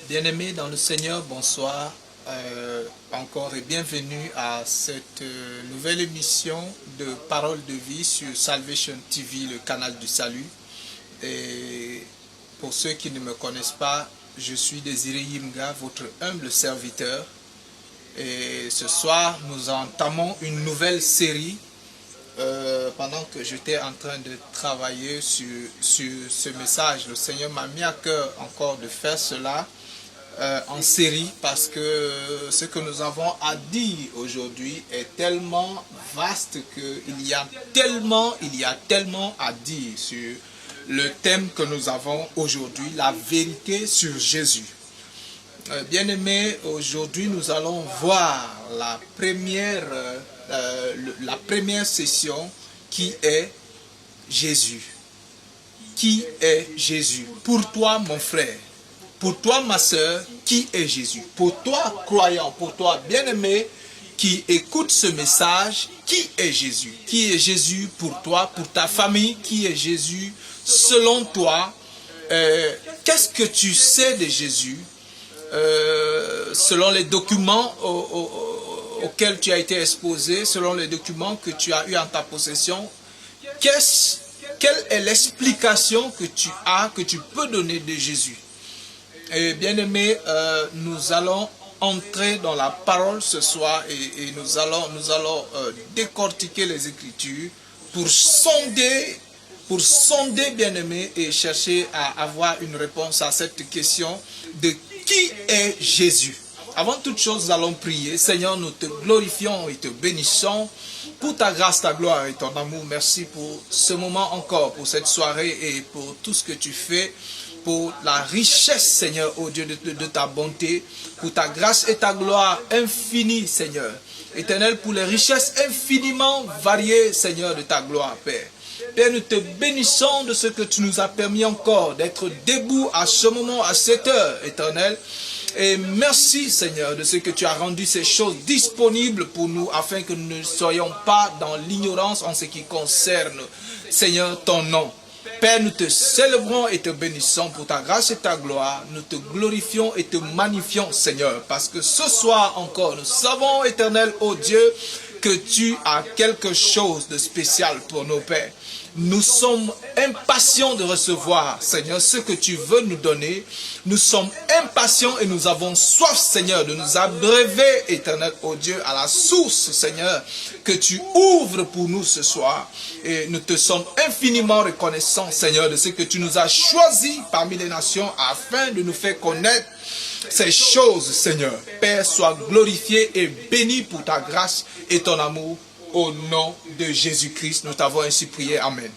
Bien-aimés dans le Seigneur, bonsoir encore et bienvenue à cette nouvelle émission de Parole de vie sur Salvation TV, le canal du salut. Et pour ceux qui ne me connaissent pas, je suis Désiré Yimga, votre humble serviteur. Et ce soir, nous entamons une nouvelle série pendant que j'étais en train de travailler sur ce message. Le Seigneur m'a mis à cœur encore de faire cela en série parce que ce que nous avons à dire aujourd'hui est tellement vaste qu'il y a tellement à dire sur le thème que nous avons aujourd'hui, la vérité sur Jésus. Bien-aimés, aujourd'hui nous allons voir la première session qui est Jésus. Qui est Jésus? Pour toi, mon frère, pour toi, ma soeur, qui est Jésus? Pour toi, croyant, pour toi, bien-aimé, qui écoute ce message, qui est Jésus? Qui est Jésus pour toi, pour ta famille? Qui est Jésus selon toi? Qu'est-ce que tu sais de Jésus selon les documents auxquels tu as été exposé, selon les documents que tu as eu en ta possession? Quelle est l'explication que tu peux donner de Jésus? Et bien aimé, nous allons entrer dans la parole ce soir et nous allons décortiquer les Écritures pour sonder bien aimé et chercher à avoir une réponse à cette question de qui est Jésus. Avant toute chose, nous allons prier. Seigneur, nous te glorifions et te bénissons pour ta grâce, ta gloire et ton amour. Merci pour ce moment encore, pour cette soirée et pour tout ce que tu fais, pour la richesse, Seigneur, ô Dieu, de ta bonté, pour ta grâce et ta gloire infinie, Seigneur. Éternel, pour les richesses infiniment variées, Seigneur, de ta gloire, Père. Père, nous te bénissons de ce que tu nous as permis encore d'être debout à ce moment, à cette heure, Éternel. Et merci, Seigneur, de ce que tu as rendu ces choses disponibles pour nous afin que nous ne soyons pas dans l'ignorance en ce qui concerne, Seigneur, ton nom. Père, nous te célébrons et te bénissons pour ta grâce et ta gloire. Nous te glorifions et te magnifions, Seigneur, parce que ce soir encore, nous savons, Éternel, ô Dieu, que tu as quelque chose de spécial pour nos pères. Nous sommes impatients de recevoir, Seigneur, ce que tu veux nous donner. Nous sommes impatients et nous avons soif, Seigneur, de nous abreuver, Éternel, ô Dieu, à la source, Seigneur, que tu ouvres pour nous ce soir. Et nous te sommes infiniment reconnaissants, Seigneur, de ce que tu nous as choisis parmi les nations afin de nous faire connaître ces choses, Seigneur. Père, sois glorifié et béni pour ta grâce et ton amour. Au nom de Jésus-Christ, nous t'avons ainsi prié. Amen.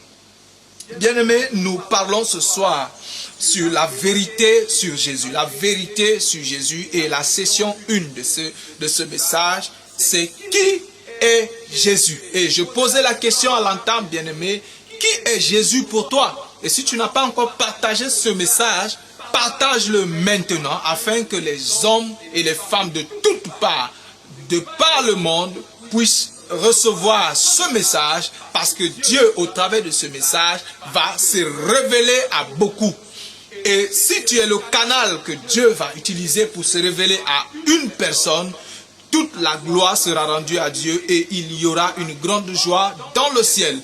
Bien-aimés, nous parlons ce soir sur la vérité sur Jésus. La vérité sur Jésus. Et la session 1 de ce message, c'est qui est Jésus? Et je posais la question à l'entame, bien-aimé, qui est Jésus pour toi? Et si tu n'as pas encore partagé ce message, partage-le maintenant afin que les hommes et les femmes de toutes parts, de par le monde, puissent recevoir ce message, parce que Dieu, au travers de ce message, va se révéler à beaucoup. Et si tu es le canal que Dieu va utiliser pour se révéler à une personne, toute la gloire sera rendue à Dieu et il y aura une grande joie dans le ciel.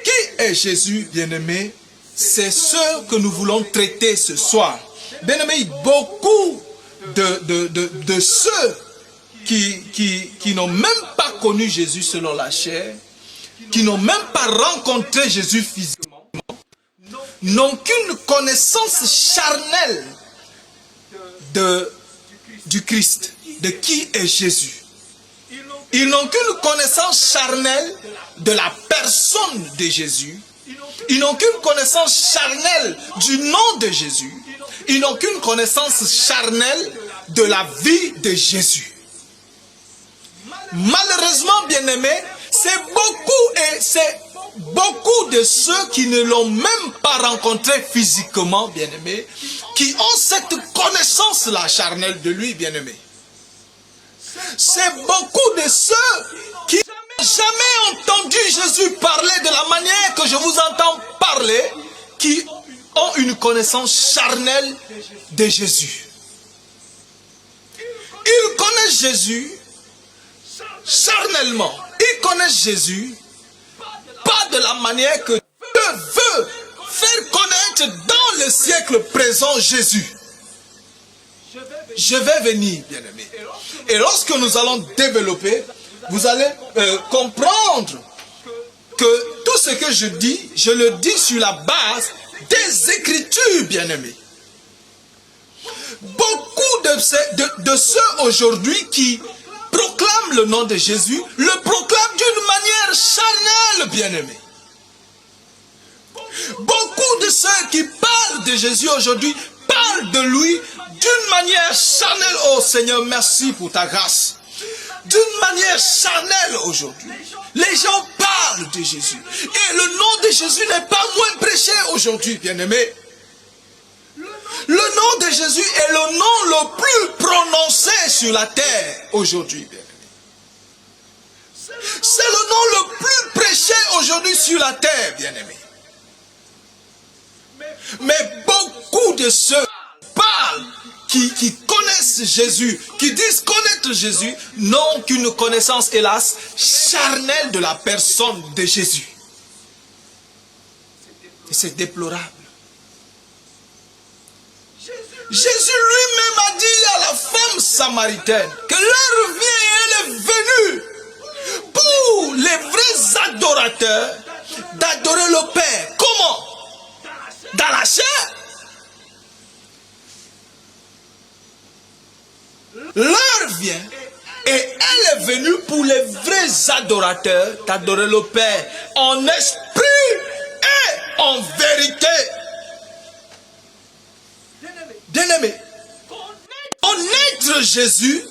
Qui est Jésus, bien-aimé? C'est ce que nous voulons traiter ce soir. Bien-aimé, beaucoup de ceux qui n'ont même pas connu Jésus selon la chair, qui n'ont même pas rencontré Jésus physiquement, n'ont qu'une connaissance charnelle du Christ, de qui est Jésus. Ils n'ont qu'une connaissance charnelle de la personne de Jésus. Ils n'ont qu'une connaissance charnelle du nom de Jésus. Ils n'ont qu'une connaissance charnelle de la vie de Jésus. Malheureusement, bien-aimés, c'est beaucoup de ceux qui ne l'ont même pas rencontré physiquement, bien-aimés, qui ont cette connaissance-là charnelle de lui, bien-aimés. C'est beaucoup de ceux qui n'ont jamais entendu Jésus parler de la manière que je vous entends parler, qui ont une connaissance charnelle de Jésus. connaissent Jésus charnellement. Ils connaissent Jésus pas de la manière que Dieu veut faire connaître dans le siècle présent Jésus. Je vais venir, bien-aimés. Et lorsque nous allons développer, vous allez comprendre que tout ce que je dis, je le dis sur la base des Écritures, bien-aimés. Beaucoup de ceux aujourd'hui qui proclament le nom de Jésus, le proclament d'une manière charnelle, bien-aimés. Beaucoup de ceux qui parlent de Jésus aujourd'hui parlent de lui d'une manière charnelle. Oh Seigneur, merci pour ta grâce. D'une manière charnelle aujourd'hui. Les gens parlent de Jésus. Et le nom de Jésus n'est pas moins prêché aujourd'hui, bien-aimés. Le nom de Jésus est le nom le plus prononcé sur la terre aujourd'hui, bien-aimés. C'est le nom le plus prêché aujourd'hui sur la terre, bien-aimés. Mais beaucoup de ceux parlent, qui connaissent Jésus, qui disent connaître Jésus, n'ont qu'une connaissance, hélas, charnelle de la personne de Jésus. Et c'est déplorable. Jésus lui-même a dit à la femme samaritaine que l'heure vient et elle est venue pour les vrais adorateurs d'adorer le Père. Comment? Dans la chair. L'heure vient et elle est venue pour les vrais adorateurs d'adorer le Père en esprit et en vérité. Bien-aimés, connaître Jésus,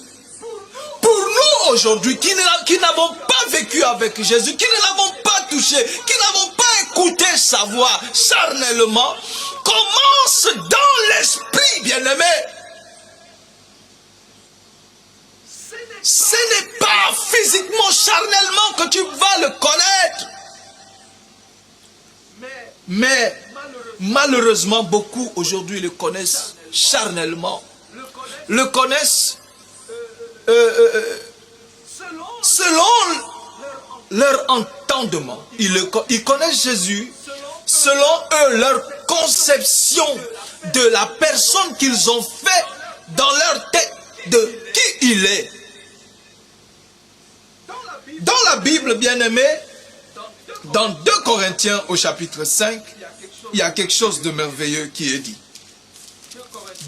pour nous aujourd'hui qui n'avons pas vécu avec Jésus, qui ne l'avons pas touché, qui n'avons pas écouté sa voix charnellement, commence dans l'esprit, bien-aimé. Ce n'est pas physiquement, charnellement que tu vas le connaître. Mais malheureusement, beaucoup aujourd'hui le connaissent charnellement. Le connaissent selon leur entendement. Ils connaissent Jésus selon eux, leur conception de la personne qu'ils ont fait dans leur tête, de qui il est. Dans la Bible, bien-aimé, dans 2 Corinthiens au chapitre 5, il y a quelque chose de merveilleux qui est dit.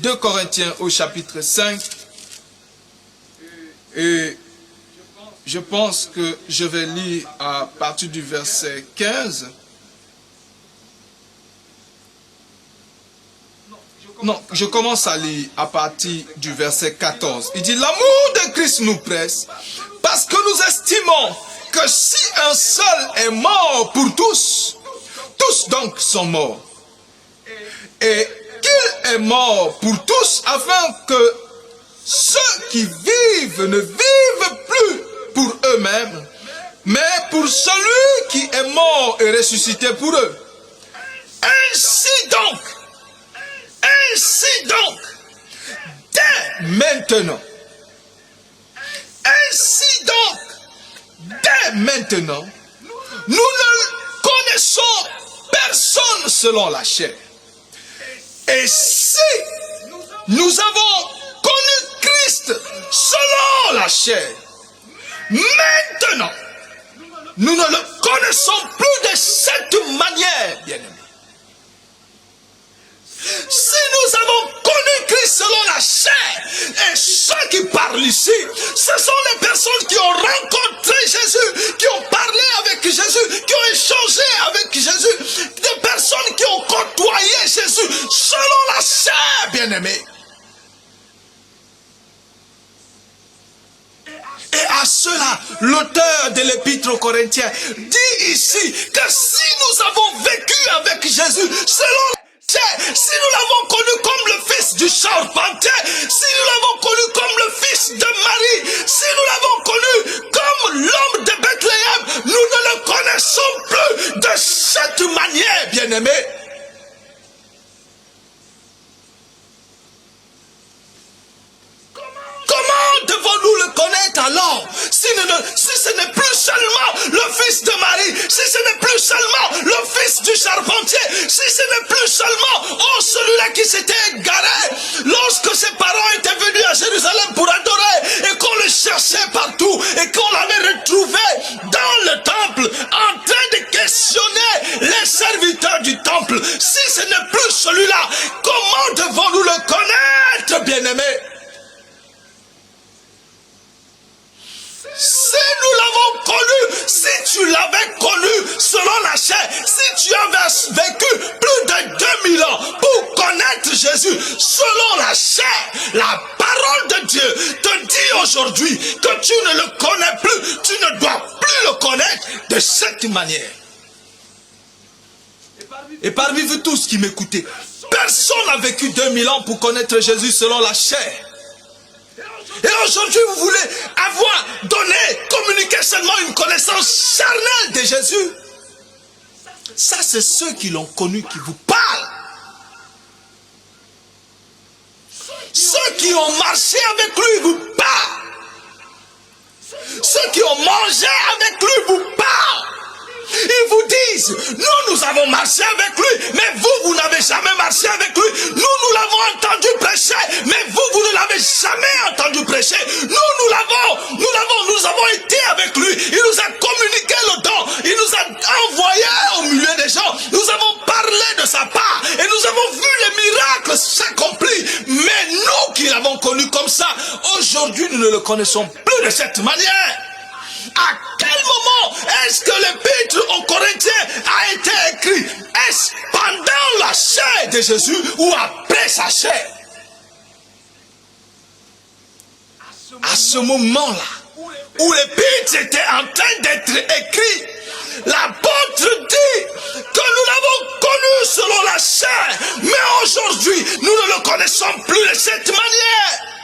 2 Corinthiens au chapitre 5, et je pense que je vais lire à partir du verset 15. Non, je commence à lire à partir du verset 14. Il dit, l'amour de Christ nous presse, parce que nous estimons que si un seul est mort pour tous, tous donc sont morts. Et qu'il est mort pour tous, afin que ceux qui vivent ne vivent plus pour eux-mêmes, mais pour celui qui est mort et ressuscité pour eux. Ainsi donc, dès maintenant, nous ne connaissons personne selon la chair. Et si nous avons connu Christ selon la chair, maintenant, nous ne le connaissons plus de cette manière, bien-aimés. Si nous avons connu Christ selon la chair, et ceux qui parlent ici, ce sont les personnes qui ont rencontré Jésus, qui ont parlé avec Jésus, qui ont échangé avec Jésus, des personnes qui ont côtoyé Jésus selon la chair, bien-aimés. Et à cela, l'auteur de l'Épître aux Corinthiens dit ici que si nous avons vécu avec Jésus selon si nous l'avons connu comme le fils du charpentier, si nous l'avons connu comme le fils de Marie, si nous l'avons connu comme l'homme de Bethléem, nous ne le connaissons plus de cette manière, bien-aimés. Comment devons-nous le charpentier, si ce n'est plus seulement celui-là qui s'était égaré lorsque ses parents étaient venus à Jérusalem pour adorer et qu'on le cherchait partout et qu'on l'avait retrouvé dans le temple en train de questionner les serviteurs du temple. Si ce n'est plus celui-là, comment devons-nous le connaître, bien-aimés? Si nous l'avons connu, si tu l'avais connu selon la chair, si tu avais vécu plus de 2000 ans pour connaître Jésus selon la chair, la parole de Dieu te dit aujourd'hui que tu ne le connais plus, tu ne dois plus le connaître de cette manière. Et parmi vous tous qui m'écoutez, personne n'a vécu 2000 ans pour connaître Jésus selon la chair. Et aujourd'hui, vous voulez avoir donné, communiquer seulement une connaissance charnelle de Jésus. Ça, c'est ceux qui l'ont connu qui vous parlent. Ceux qui ont marché avec lui vous parlent. Ceux qui ont mangé avec lui vous parlent. Ils vous disent, nous avons marché avec lui, mais vous n'avez jamais marché avec lui. Nous l'avons entendu prêcher, mais vous ne l'avez jamais entendu prêcher. Nous avons été avec lui. Il nous a communiqué le don. Il nous a envoyés au milieu des gens. Nous avons parlé de sa part et nous avons vu les miracles s'accomplir. Mais nous qui l'avons connu comme ça, aujourd'hui nous ne le connaissons plus de cette manière. À quel moment est-ce que l'épître aux Corinthiens a été écrit? Est-ce pendant la chair de Jésus ou après sa chair? À ce moment-là, où l'épître était en train d'être écrit, l'apôtre dit que nous l'avons connu selon la chair, mais aujourd'hui, nous ne le connaissons plus de cette manière.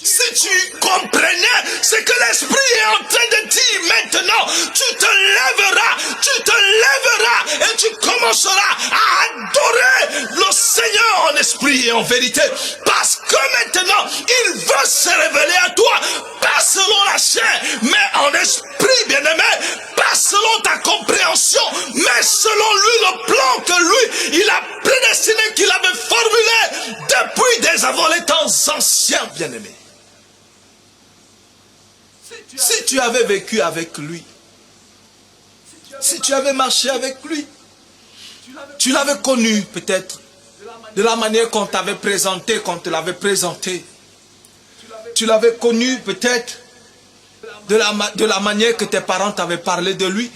Si tu comprenais ce que l'Esprit est en train de dire maintenant, tu te lèveras et tu commenceras à adorer le Seigneur en esprit et en vérité. Parce que maintenant, il veut se révéler à toi, pas selon la chair, mais en esprit, bien-aimé, pas selon ta compréhension, mais selon lui, le plan que lui, il a prédestiné, qu'il avait formulé depuis dès avant les temps anciens, bien-aimé. Si tu avais vécu avec lui, si tu avais marché avec lui, tu l'avais connu peut-être de la manière qu'on t'avait présenté, qu'on te l'avait présenté. Tu l'avais connu peut-être de la manière que tes parents t'avaient parlé de lui.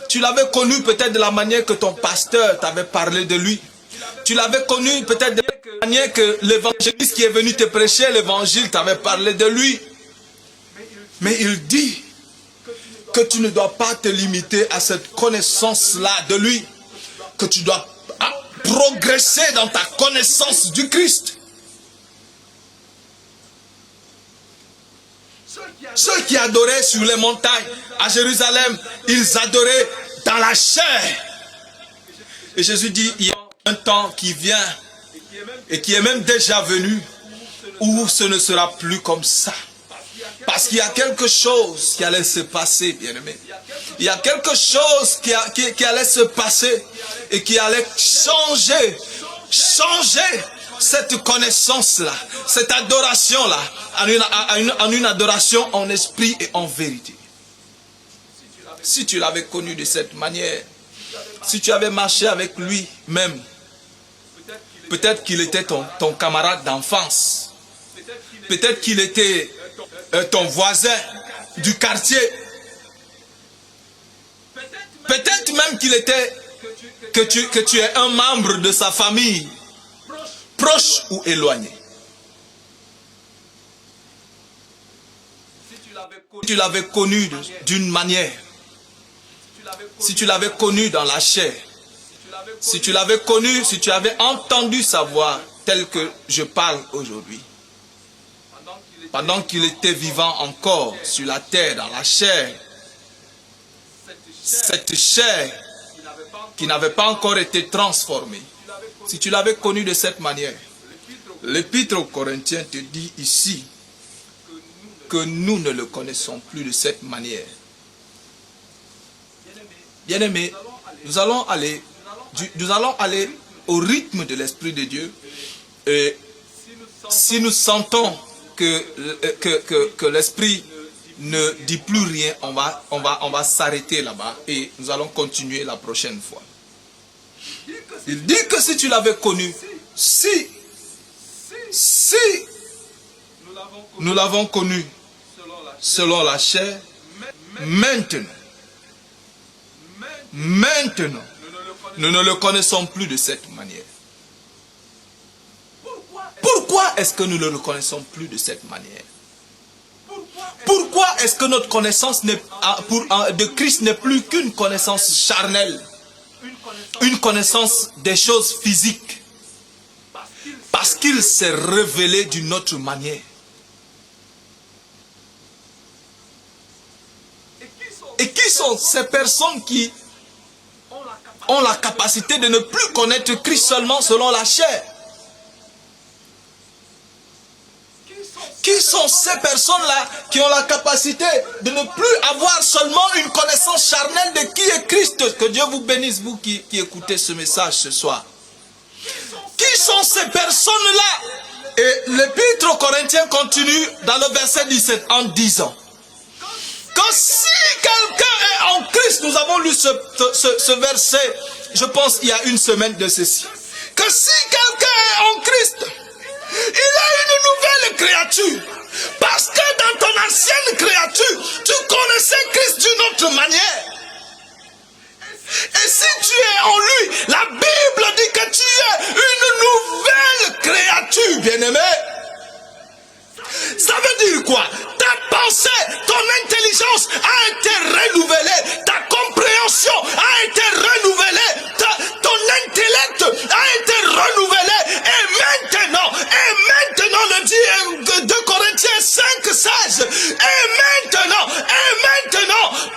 Tu l'avais connu peut-être de la manière que ton pasteur t'avait parlé de lui. Tu l'avais connu peut-être de la manière que l'évangéliste qui est venu te prêcher l'évangile t'avait parlé de lui. Mais il dit que tu ne dois pas te limiter à cette connaissance-là de lui, que tu dois progresser dans ta connaissance du Christ. Ceux qui adoraient sur les montagnes à Jérusalem, ils adoraient dans la chair. Et Jésus dit, il y a un temps qui vient et qui est même déjà venu où ce ne sera plus comme ça. Parce qu'il y a quelque chose qui allait se passer, bien-aimé. Il y a quelque chose qui allait se passer et qui allait changer cette connaissance-là, cette adoration-là, en une adoration en esprit et en vérité. Si tu l'avais connu de cette manière, si tu avais marché avec lui même, peut-être qu'il était ton camarade d'enfance, peut-être qu'il était ton voisin du quartier. Peut-être même qu'il était que tu es un membre de sa famille, proche ou éloigné. Si tu l'avais connu d'une manière, si tu l'avais connu dans la chair, si tu l'avais connu, si tu avais entendu sa voix telle que je parle aujourd'hui, pendant qu'il était vivant encore sur la terre, dans la chair, cette chair qui n'avait pas encore été transformée, si tu l'avais connu de cette manière, l'Épître aux Corinthiens te dit ici que nous ne le connaissons plus de cette manière. Bien-aimés, nous allons aller au rythme de l'Esprit de Dieu. Et si nous sentons que l'Esprit ne dit plus rien, on va s'arrêter là-bas et nous allons continuer la prochaine fois. Il dit que si tu l'avais connu, si nous l'avons connu selon la chair, maintenant, nous ne le connaissons plus de cette manière. Pourquoi est-ce que nous ne le connaissons plus de cette manière? Pourquoi est-ce que notre connaissance de Christ n'est plus qu'une connaissance charnelle, une connaissance des choses physiques? Parce qu'il s'est révélé d'une autre manière. Et qui sont ces personnes qui ont la capacité de ne plus connaître Christ seulement selon la chair? Qui sont ces personnes-là qui ont la capacité de ne plus avoir seulement une connaissance charnelle de qui est Christ? Que Dieu vous bénisse, vous qui écoutez ce message ce soir. Qui sont ces personnes-là? Et l'épître aux Corinthiens continue dans le verset 17 en disant que si quelqu'un est en Christ, nous avons lu ce verset, je pense il y a une semaine de ceci, que si quelqu'un est en Christ, il est une nouvelle créature. Parce que dans ton ancienne créature, tu connaissais Christ d'une autre manière. Et si tu es en lui, la Bible dit que tu es une nouvelle créature, bien-aimé. Ça veut dire quoi? Ta pensée, ton intelligence a été renouvelée, ta compréhension a été renouvelée, ton intellect a été renouvelé. Et maintenant, le dit 2 Corinthiens 5:16, et maintenant,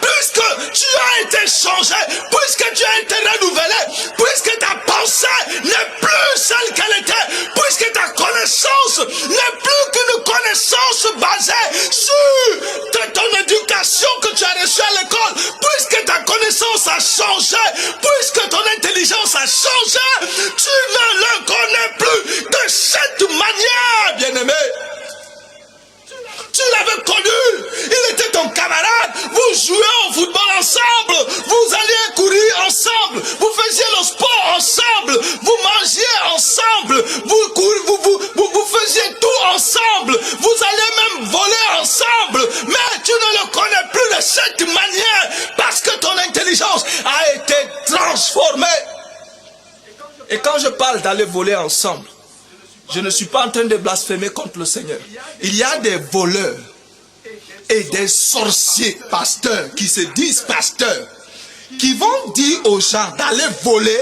puisque tu as été changé, puisque tu as été renouvelé, puisque ta pensée n'est plus celle qu'elle était, puisque ta connaissance n'est plus qu'une connaissance basée sur ton éducation que tu as reçue à l'école, puisque ta connaissance a changé, puisque ton intelligence a changé, tu ne le connais plus de cette manière, bien-aimé. Tu l'avais connu, il était ton camarade, vous jouez au football ensemble, vous alliez courir ensemble, vous faisiez le sport ensemble, vous mangiez ensemble, vous faisiez tout ensemble, vous alliez même voler ensemble, mais tu ne le connais plus de cette manière parce que ton intelligence a été transformée. Et quand je parle d'aller voler ensemble, je ne suis pas en train de blasphémer contre le Seigneur. Il y a des voleurs et des sorciers pasteurs qui se disent pasteurs, qui vont dire aux gens d'aller voler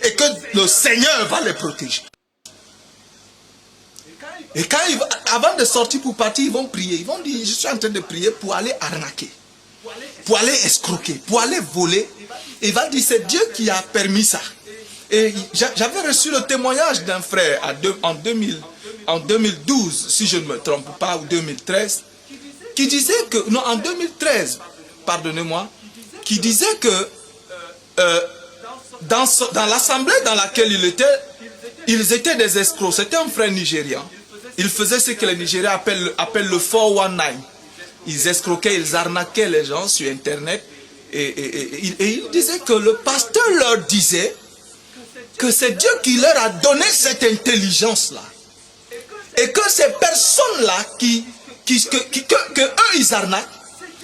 et que le Seigneur va les protéger. Et quand avant de sortir pour partir, ils vont prier. Ils vont dire, je suis en train de prier pour aller arnaquer, pour aller escroquer, pour aller voler. Il va dire, c'est Dieu qui a permis ça. Et j'avais reçu le témoignage d'un frère en 2012, si je ne me trompe pas, ou 2013, qui disait que, non, en 2013, pardonnez-moi, qui disait que dans l'assemblée dans laquelle ils étaient des escrocs. C'était un frère nigérian. Il faisait ce que les Nigériens appellent le 419. Ils escroquaient, ils arnaquaient les gens sur Internet. Et il disait que le pasteur leur disait que c'est Dieu qui leur a donné cette intelligence-là. Et que ces personnes-là que eux ils arnaquent,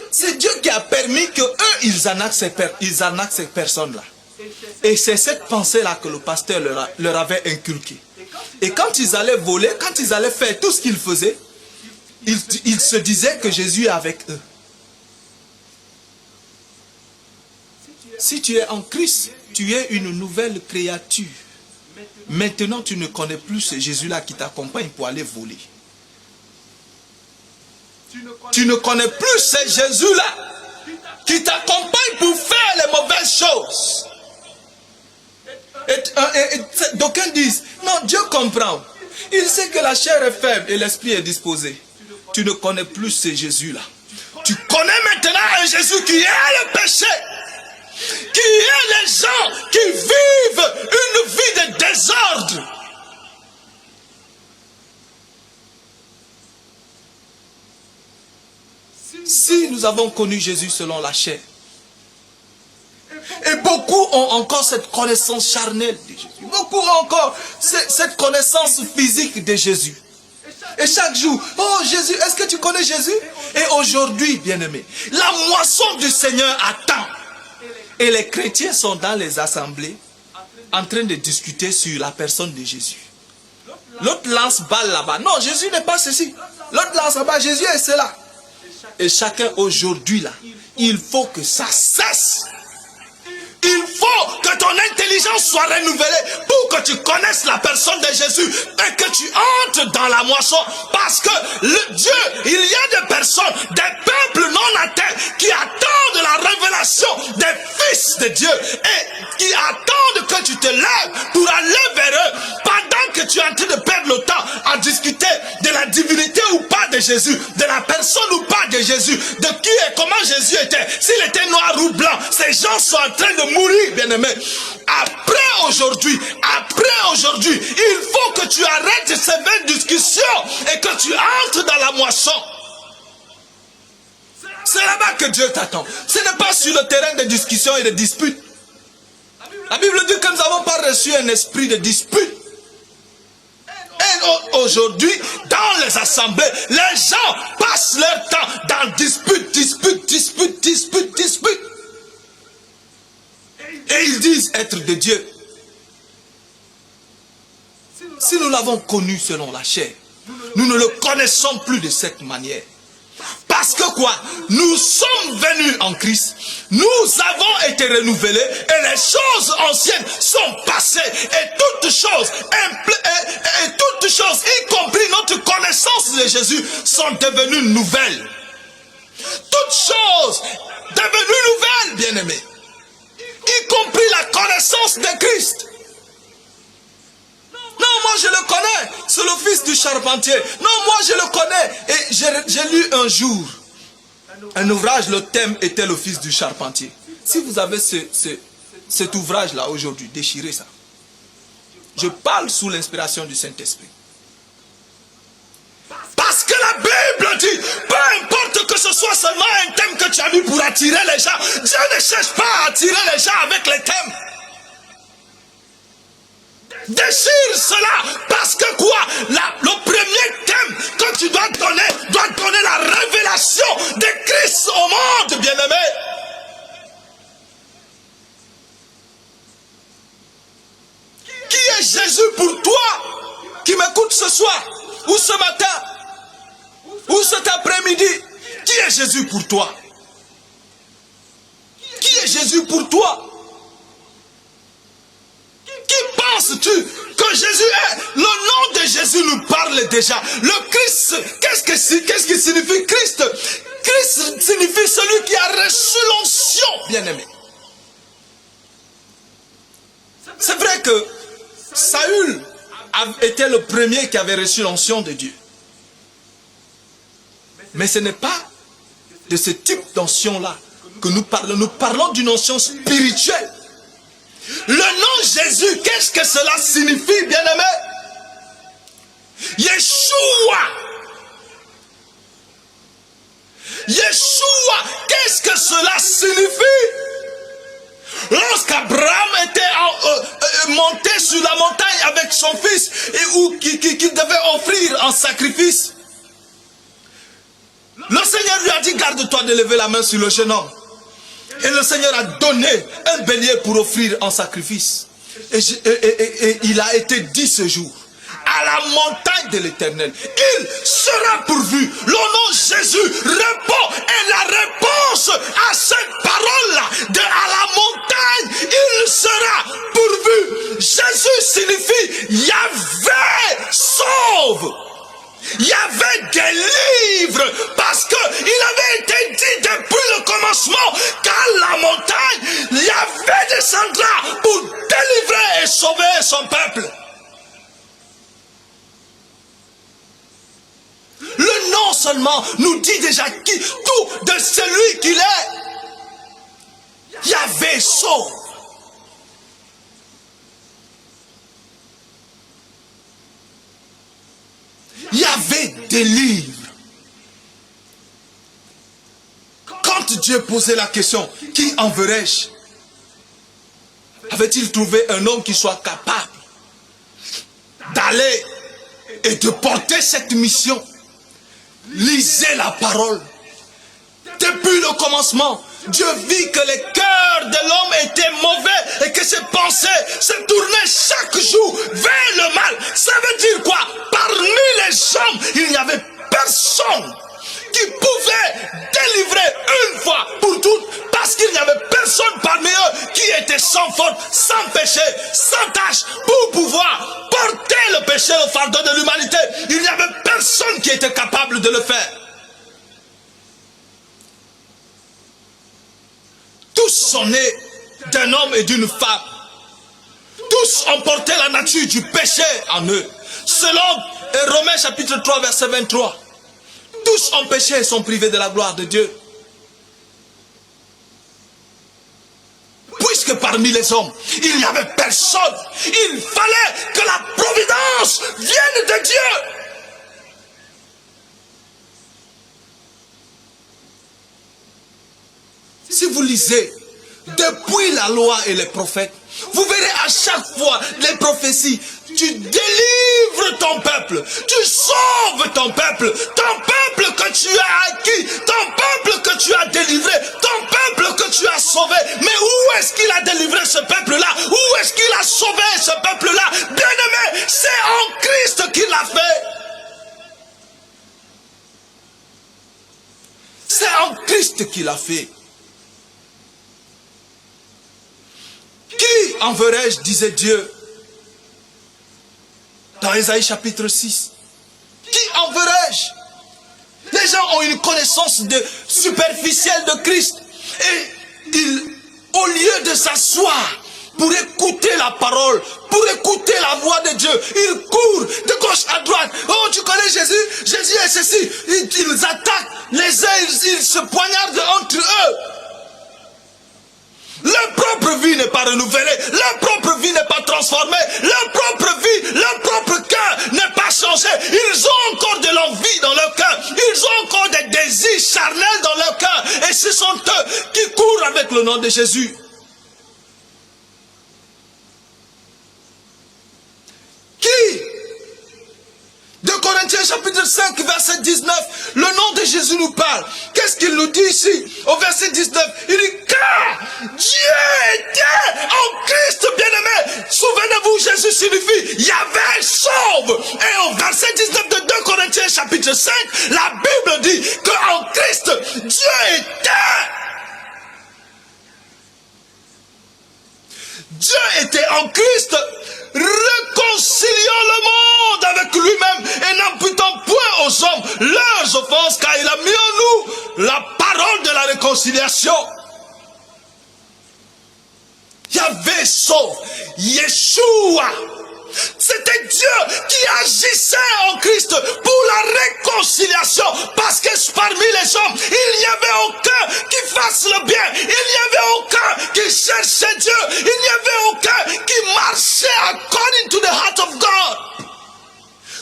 c'est Dieu qui a permis que eux ils arnaquent ces personnes-là. Et c'est cette pensée-là que le pasteur leur avait inculquée. Et quand ils allaient voler, quand ils allaient faire tout ce qu'ils faisaient, ils se disaient que Jésus est avec eux. Si tu es en Christ, tu es une nouvelle créature. Maintenant, tu ne connais plus ce Jésus-là qui t'accompagne pour aller voler. Tu ne connais plus ce Jésus-là qui t'accompagne pour faire les mauvaises choses. Et d'aucuns disent, non, Dieu comprend. Il sait que la chair est faible et l'esprit est disposé. Tu ne connais plus ce Jésus-là. Tu connais maintenant un Jésus qui est le péché. qui vivent une vie de désordre. Si nous avons connu Jésus selon la chair, et beaucoup ont encore cette connaissance charnelle de Jésus, beaucoup ont encore cette connaissance physique de Jésus. Et chaque jour, oh Jésus, est-ce que tu connais Jésus? Et aujourd'hui, bien-aimés, la moisson du Seigneur attend. Et les chrétiens sont dans les assemblées en train de discuter sur la personne de Jésus. L'autre lance balle là-bas. Non, Jésus n'est pas ceci. L'autre lance là-bas, Jésus est cela. Et chacun aujourd'hui là, il faut que ça cesse. Il faut que ton intelligence soit renouvelée pour que tu connaisses la personne de Jésus et que tu entres dans la moisson. Parce que Dieu, il y a des personnes, des peuples non atteints qui attendent la révélation des fils de Dieu et qui attendent que tu te lèves pour aller vers eux pendant que tu es en train de perdre le temps à discuter de la divinité ou pas de Jésus, de la personne ou pas de Jésus, de qui et comment Jésus était. S'il était noir ou blanc, ces gens sont en train de mourir, bien-aimé. Après aujourd'hui, il faut que tu arrêtes ces vaines discussions et que tu entres dans la moisson. C'est là-bas que Dieu t'attend. Ce n'est pas sur le terrain de discussion et de disputes. La Bible dit que nous n'avons pas reçu un esprit de dispute. Et aujourd'hui, dans les assemblées, les gens passent leur temps dans dispute. Et ils disent être de Dieu. Si nous l'avons connu selon la chair, nous ne le connaissons plus de cette manière. Parce que quoi? Nous sommes venus en Christ, nous avons été renouvelés et les choses anciennes sont passées et toutes choses, y compris notre connaissance de Jésus, sont devenues nouvelles. Toutes choses devenues nouvelles, bien-aimés, y compris la connaissance de Christ. Non, moi je le connais, c'est le fils du charpentier. Non, moi je le connais. Et j'ai lu un jour un ouvrage, le thème était le fils du charpentier. Si vous avez cet ouvrage-là aujourd'hui, déchirez ça. Je parle sous l'inspiration du Saint-Esprit. Parce que la Bible dit, peu importe que ce soit seulement un thème que tu as mis pour attirer les gens, Dieu ne cherche pas à attirer les gens avec les thèmes. Déchire cela, parce que quoi? Le premier thème que tu dois donner la révélation de Christ au monde, bien-aimé. Qui est Jésus pour toi qui m'écoute ce soir, ou ce matin, ou cet après-midi? Qui est Jésus pour toi? Qui est Jésus pour toi? Qui penses-tu que Jésus est? Le nom de Jésus nous parle déjà. Le Christ, qu'est-ce qui signifie Christ? Christ signifie celui qui a reçu l'onction, bien-aimé. C'est vrai que Saül était le premier qui avait reçu l'onction de Dieu. Mais ce n'est pas de ce type d'onction-là que nous parlons. Nous parlons d'une onction spirituelle. Le nom Jésus, qu'est-ce que cela signifie, bien-aimé? Yeshua. Yeshua, qu'est-ce que cela signifie? Lorsqu'Abraham était monté sur la montagne avec son fils et qui devait offrir en sacrifice, le Seigneur lui a dit, garde-toi de lever la main sur le jeune homme. Et le Seigneur a donné un bélier pour offrir en sacrifice. Et il a été dit ce jour, à la montagne de l'Éternel, il sera pourvu. Le nom Jésus répond, et la réponse à cette parole-là, à la montagne, il sera pourvu. Jésus signifie Yahvé sauve. Yahvé délivre, parce qu'il avait été dit depuis le commencement qu'à la montagne, Yahvé descendra pour délivrer et sauver son peuple. Le nom seulement nous dit déjà tout de celui qu'il est. Yahvé sauve. délivre. Quand Dieu posait la question, qui enverrai-je? Avait-il trouvé un homme qui soit capable d'aller et de porter cette mission? Lisez la parole. Depuis le commencement, Dieu vit que les cœurs de l'homme étaient mauvais et que ses pensées se tournaient chaque jour vers le mal. Ça veut dire quoi? Parmi les hommes, il n'y avait personne qui pouvait délivrer une fois pour toutes, parce qu'il n'y avait personne parmi eux qui était sans faute, sans péché, sans tâche, pour pouvoir porter le péché, le fardeau de l'humanité. Il n'y avait personne qui était capable de le faire. Tous sont nés d'un homme et d'une femme. Tous ont porté la nature du péché en eux. Selon Romains chapitre 3, verset 23. Tous ont péché et sont privés de la gloire de Dieu. Puisque parmi les hommes, il n'y avait personne, il fallait que la providence vienne de Dieu. Si vous lisez depuis la loi et les prophètes, vous verrez à chaque fois les prophéties. Tu délivres ton peuple, tu sauves ton peuple que tu as acquis, ton peuple que tu as délivré, ton peuple que tu as sauvé. Mais où est-ce qu'il a délivré ce peuple-là? Où est-ce qu'il a sauvé ce peuple-là? Bien-aimé, c'est en Christ qu'il l'a fait. C'est en Christ qu'il l'a fait. Qui enverrai-je, disait Dieu dans Ésaïe chapitre 6. Qui enverrai-je? Les gens ont une connaissance superficielle de Christ. Et au lieu de s'asseoir pour écouter la parole, pour écouter la voix de Dieu, ils courent de gauche à droite. Oh, tu connais Jésus? Jésus est ceci. Ils attaquent les uns, ils se poignardent entre eux. Leur propre vie n'est pas renouvelée, leur propre vie n'est pas transformée, leur propre vie, leur propre cœur n'est pas changé. Ils ont encore de l'envie dans leur cœur, ils ont encore des désirs charnels dans leur cœur. Et ce sont eux qui courent avec le nom de Jésus. Qui? 2 Corinthiens chapitre 5 verset 19, le nom de Jésus nous parle. Qu'est-ce qu'il nous dit ici? Au verset 19, il dit car Dieu était en Christ bien-aimé. Souvenez-vous, Jésus signifie il y avait sauve. Et au verset 19 de 2 Corinthiens chapitre 5, la Bible dit qu'en Christ, Dieu était. Dieu était en Christ, réconciliant le monde avec lui-même et n'imputant point aux hommes leurs offenses, car il a mis en nous la parole de la réconciliation. Yahvé sauve, Yeshua. C'était Dieu qui agissait en Christ pour la réconciliation. Parce que parmi les hommes, il n'y avait aucun qui fasse le bien. Il n'y avait aucun qui cherchait Dieu. Il n'y avait aucun qui marchait according to the heart of God.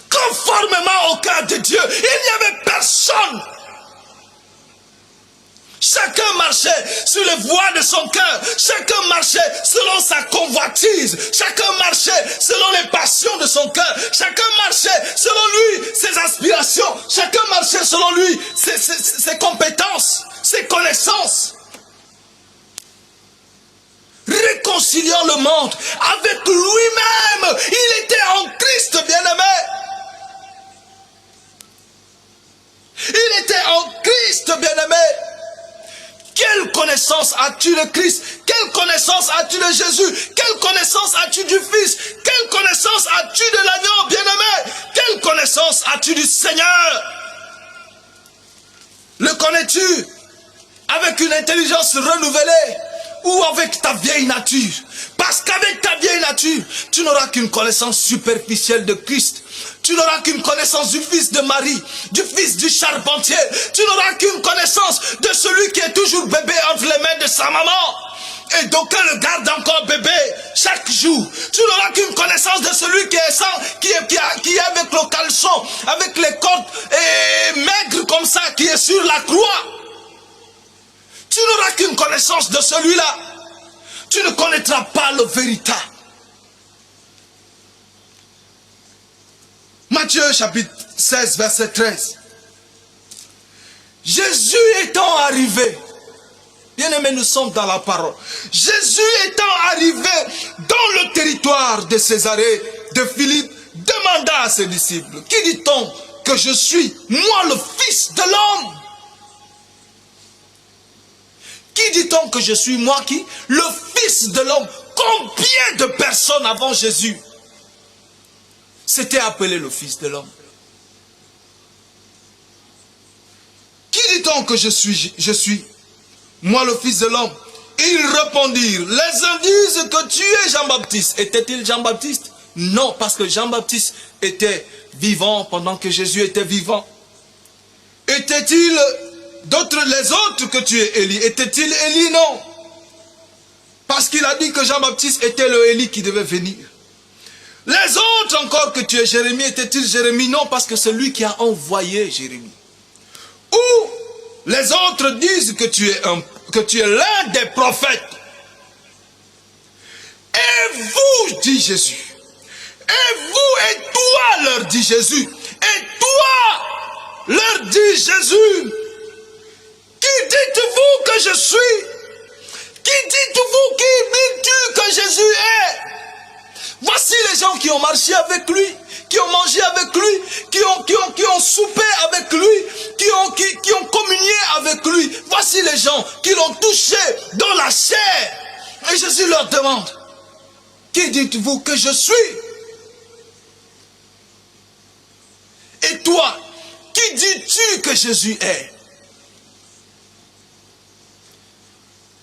Conformément au cœur de Dieu. Il n'y avait personne. Chacun marchait sur les voies de son cœur. Chacun marchait selon sa convoitise. Chacun marchait selon les passions de son cœur. Chacun marchait selon lui, ses aspirations. Chacun marchait selon lui, ses compétences, ses connaissances. Réconciliant le monde avec lui-même. Il était en Christ, bien-aimé. Il était en Christ, bien-aimé. Quelle connaissance as-tu de Christ? Quelle connaissance as-tu de Jésus? Quelle connaissance as-tu du Fils? Quelle connaissance as-tu de l'agneau bien-aimé? Quelle connaissance as-tu du Seigneur? Le connais-tu avec une intelligence renouvelée ou avec ta vieille nature? Parce qu'avec ta vieille nature, tu n'auras qu'une connaissance superficielle de Christ. Tu n'auras qu'une connaissance du fils de Marie, du fils du charpentier. Tu n'auras qu'une connaissance de celui qui est toujours bébé entre les mains de sa maman. Et d'aucuns le gardent encore bébé. chaque jour. Tu n'auras qu'une connaissance de celui qui est sans, qui est avec le caleçon, avec les cordes et maigre comme ça, qui est sur la croix. Tu n'auras qu'une connaissance de celui-là. Tu ne connaîtras pas le véritable. Matthieu chapitre 16, verset 13. Jésus étant arrivé, bien-aimés, nous sommes dans la parole. Jésus étant arrivé dans le territoire de Césarée de Philippe, demanda à ses disciples, qui dit-on que je suis, moi le Fils de l'homme? Qui dit-on que je suis, moi qui? Le Fils de l'homme. Combien de personnes avant Jésus s'étaient appelées le Fils de l'homme? Qui dit-on que je suis, moi le Fils de l'homme? Ils répondirent, les uns disent que tu es Jean-Baptiste. Était-il Jean-Baptiste? Non, parce que Jean-Baptiste était vivant pendant que Jésus était vivant. Était-il les autres que tu es Élie? Était-il Élie? Non. Parce qu'il a dit que Jean-Baptiste était le Élie qui devait venir. Les autres encore que tu es Jérémie, était-il Jérémie? Non, parce que c'est lui qui a envoyé Jérémie. Ou les autres disent que tu es l'un des prophètes. Et vous, dit Jésus. Et vous et toi, leur dit Jésus. Et toi, leur dit Jésus. Qui dites-vous que je suis? Qui dites-vous, qui dis-tu que Jésus est? Voici les gens qui ont marché avec lui, qui ont mangé avec lui, qui ont soupé avec lui, qui ont communié avec lui. Voici les gens qui l'ont touché dans la chair. Et Jésus leur demande, qui dites-vous que je suis? Et toi, qui dis-tu que Jésus est?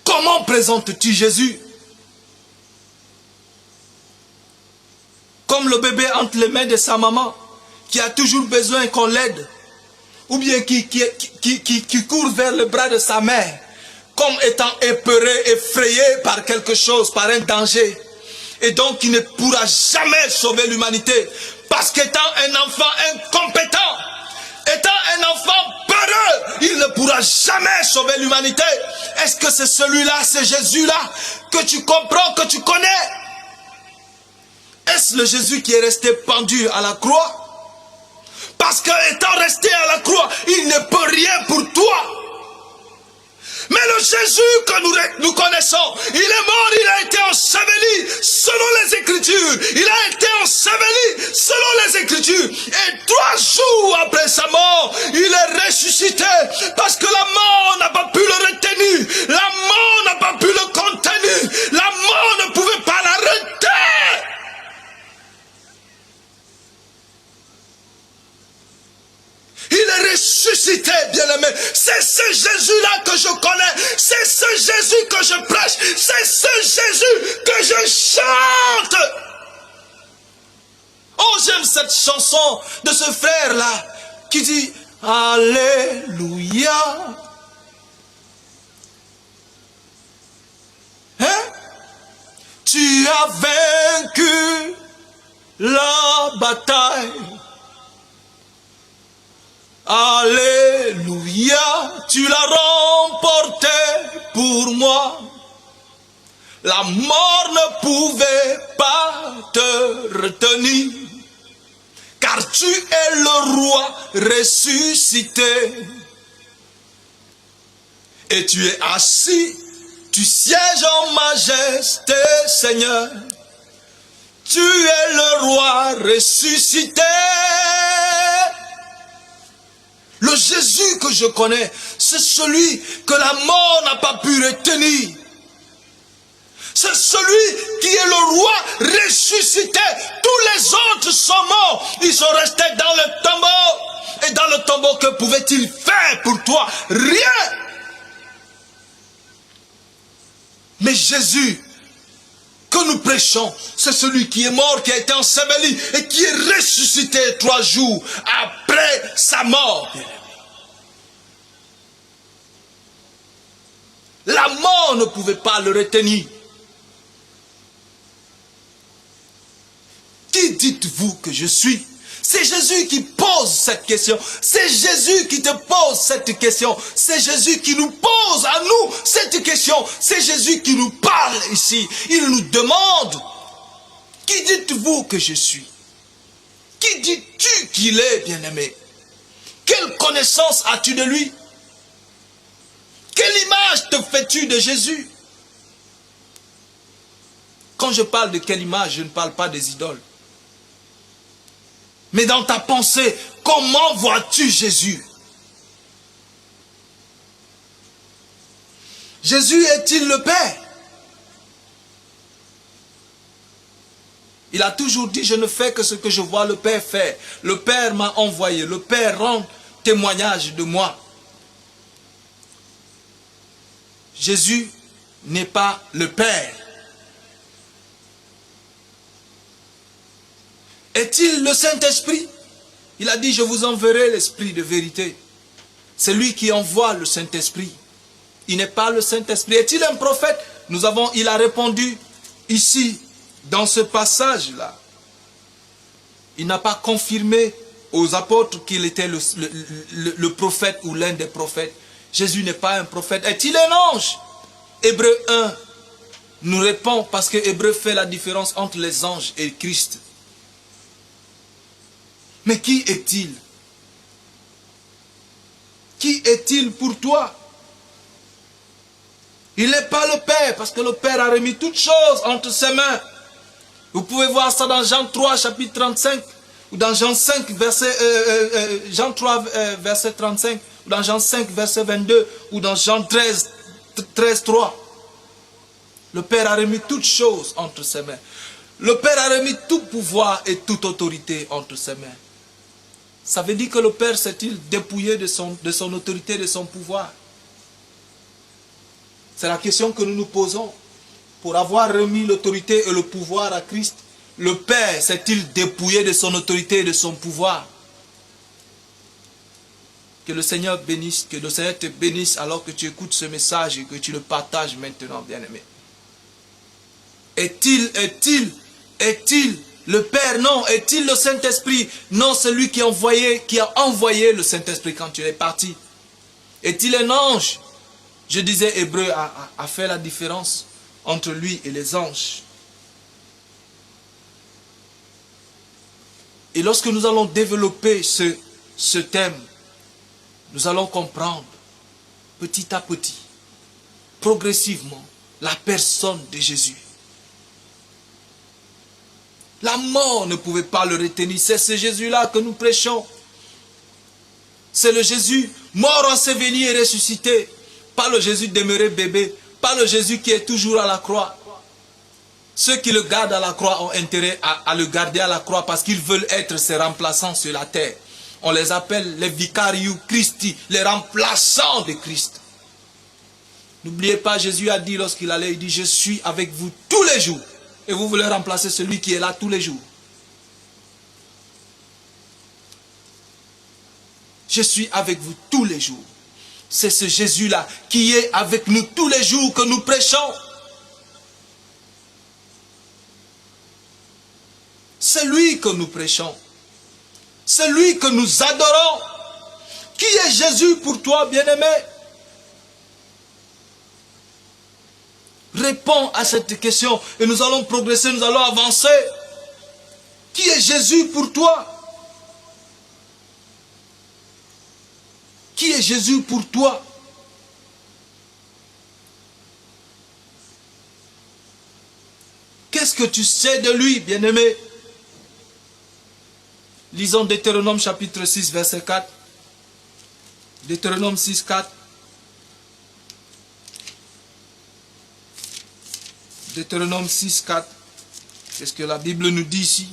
Comment présentes-tu Jésus? Comme le bébé entre les mains de sa maman, qui a toujours besoin qu'on l'aide, ou bien qui court vers le bras de sa mère, comme étant épeuré, effrayé par quelque chose, par un danger, et donc qui ne pourra jamais sauver l'humanité, parce qu'étant un enfant incompétent, étant un enfant peureux, il ne pourra jamais sauver l'humanité. Est-ce que c'est celui-là, c'est Jésus-là, que tu comprends, que tu connais? Est-ce le Jésus qui est resté pendu à la croix? Parce qu'étant resté à la croix, il ne peut rien pour toi. Mais le Jésus que nous connaissons, il est mort, il a été enseveli selon les Écritures. Il a été enseveli selon les Écritures. Et 3 jours après sa mort, il est ressuscité. Parce que la mort n'a pas pu le retenir. La mort n'a pas pu le contenir. La mort ne pouvait pas l'arrêter. Il est ressuscité, bien-aimé. C'est ce Jésus-là que je connais. C'est ce Jésus que je prêche. C'est ce Jésus que je chante. Oh, j'aime cette chanson de ce frère-là qui dit Alléluia. Hein? Tu as vaincu la bataille. Alléluia, tu l'as remporté pour moi. La mort ne pouvait pas te retenir, car tu es le roi ressuscité. Et tu es assis, tu sièges en majesté, Seigneur. Tu es le roi ressuscité. Le Jésus que je connais, c'est celui que la mort n'a pas pu retenir. C'est celui qui est le roi ressuscité. Tous les autres sont morts. Ils sont restés dans le tombeau. Et dans le tombeau, que pouvait-il faire pour toi? Rien. Mais Jésus que nous prêchons, c'est celui qui est mort, qui a été enseveli et qui est ressuscité 3 jours après sa mort. La mort ne pouvait pas le retenir. dites-vous que je suis? C'est Jésus qui pose cette question. C'est Jésus qui te pose cette question. C'est Jésus qui nous pose à nous cette question. C'est Jésus qui nous parle ici. Il nous demande, qui dites-vous que je suis? Qui dis-tu qu'il est, bien-aimé? Quelle connaissance as-tu de lui? Quelle image te fais-tu de Jésus? Quand je parle de quelle image, je ne parle pas des idoles. Mais dans ta pensée, comment vois-tu Jésus? Jésus est-il le Père? Il a toujours dit, je ne fais que ce que je vois le Père faire. Le Père m'a envoyé, le Père rend témoignage de moi. Jésus n'est pas le Père. Est-il le Saint-Esprit? Il a dit, je vous enverrai l'Esprit de vérité. C'est lui qui envoie le Saint-Esprit. Il n'est pas le Saint-Esprit. Est-il un prophète? Il a répondu ici, dans ce passage-là. Il n'a pas confirmé aux apôtres qu'il était le prophète ou l'un des prophètes. Jésus n'est pas un prophète. Est-il un ange? Hébreu 1 nous répond parce que Hébreu fait la différence entre les anges et Christ. Mais qui est-il? Qui est-il pour toi? Il n'est pas le Père, parce que le Père a remis toutes choses entre ses mains. Vous pouvez voir ça dans Jean 3, chapitre 35, ou dans Jean 5, Jean 3, verset 35, ou dans Jean 5, verset 22, ou dans Jean 13, 3. Le Père a remis toutes choses entre ses mains. Le Père a remis tout pouvoir et toute autorité entre ses mains. Ça veut dire que le Père s'est-il dépouillé de son autorité, de son pouvoir? C'est la question que nous nous posons. Pour avoir remis l'autorité et le pouvoir à Christ, le Père s'est-il dépouillé de son autorité et de son pouvoir? Que le Seigneur bénisse, que le Seigneur te bénisse alors que tu écoutes ce message et que tu le partages maintenant, bien-aimé. Est-il le Père? Non. Est-il le Saint-Esprit? Non, c'est lui qui a envoyé le Saint-Esprit quand tu es parti. Est-il un ange? Je disais, Hébreu a fait la différence entre lui et les anges. Et lorsque nous allons développer ce thème, nous allons comprendre petit à petit, progressivement, la personne de Jésus. La mort ne pouvait pas le retenir. C'est ce Jésus-là que nous prêchons. C'est le Jésus mort, enseveli et ressuscité. Pas le Jésus demeuré bébé. Pas le Jésus qui est toujours à la croix. Ceux qui le gardent à la croix ont intérêt à le garder à la croix parce qu'ils veulent être ses remplaçants sur la terre. On les appelle les vicarius Christi, les remplaçants de Christ. N'oubliez pas, Jésus a dit lorsqu'il allait, il dit, je suis avec vous tous les jours. Et vous voulez remplacer celui qui est là tous les jours. Je suis avec vous tous les jours. C'est ce Jésus-là qui est avec nous tous les jours que nous prêchons. C'est lui que nous prêchons. C'est lui que nous adorons. Qui est Jésus pour toi, bien-aimé? Réponds à cette question et nous allons progresser, nous allons avancer. Qui est Jésus pour toi? Qui est Jésus pour toi? Qu'est-ce que tu sais de lui, bien-aimé? Lisons Deutéronome chapitre 6, verset 4. Deutéronome 6, 4. Deutéronome 6, 4. Qu'est-ce que la Bible nous dit ici?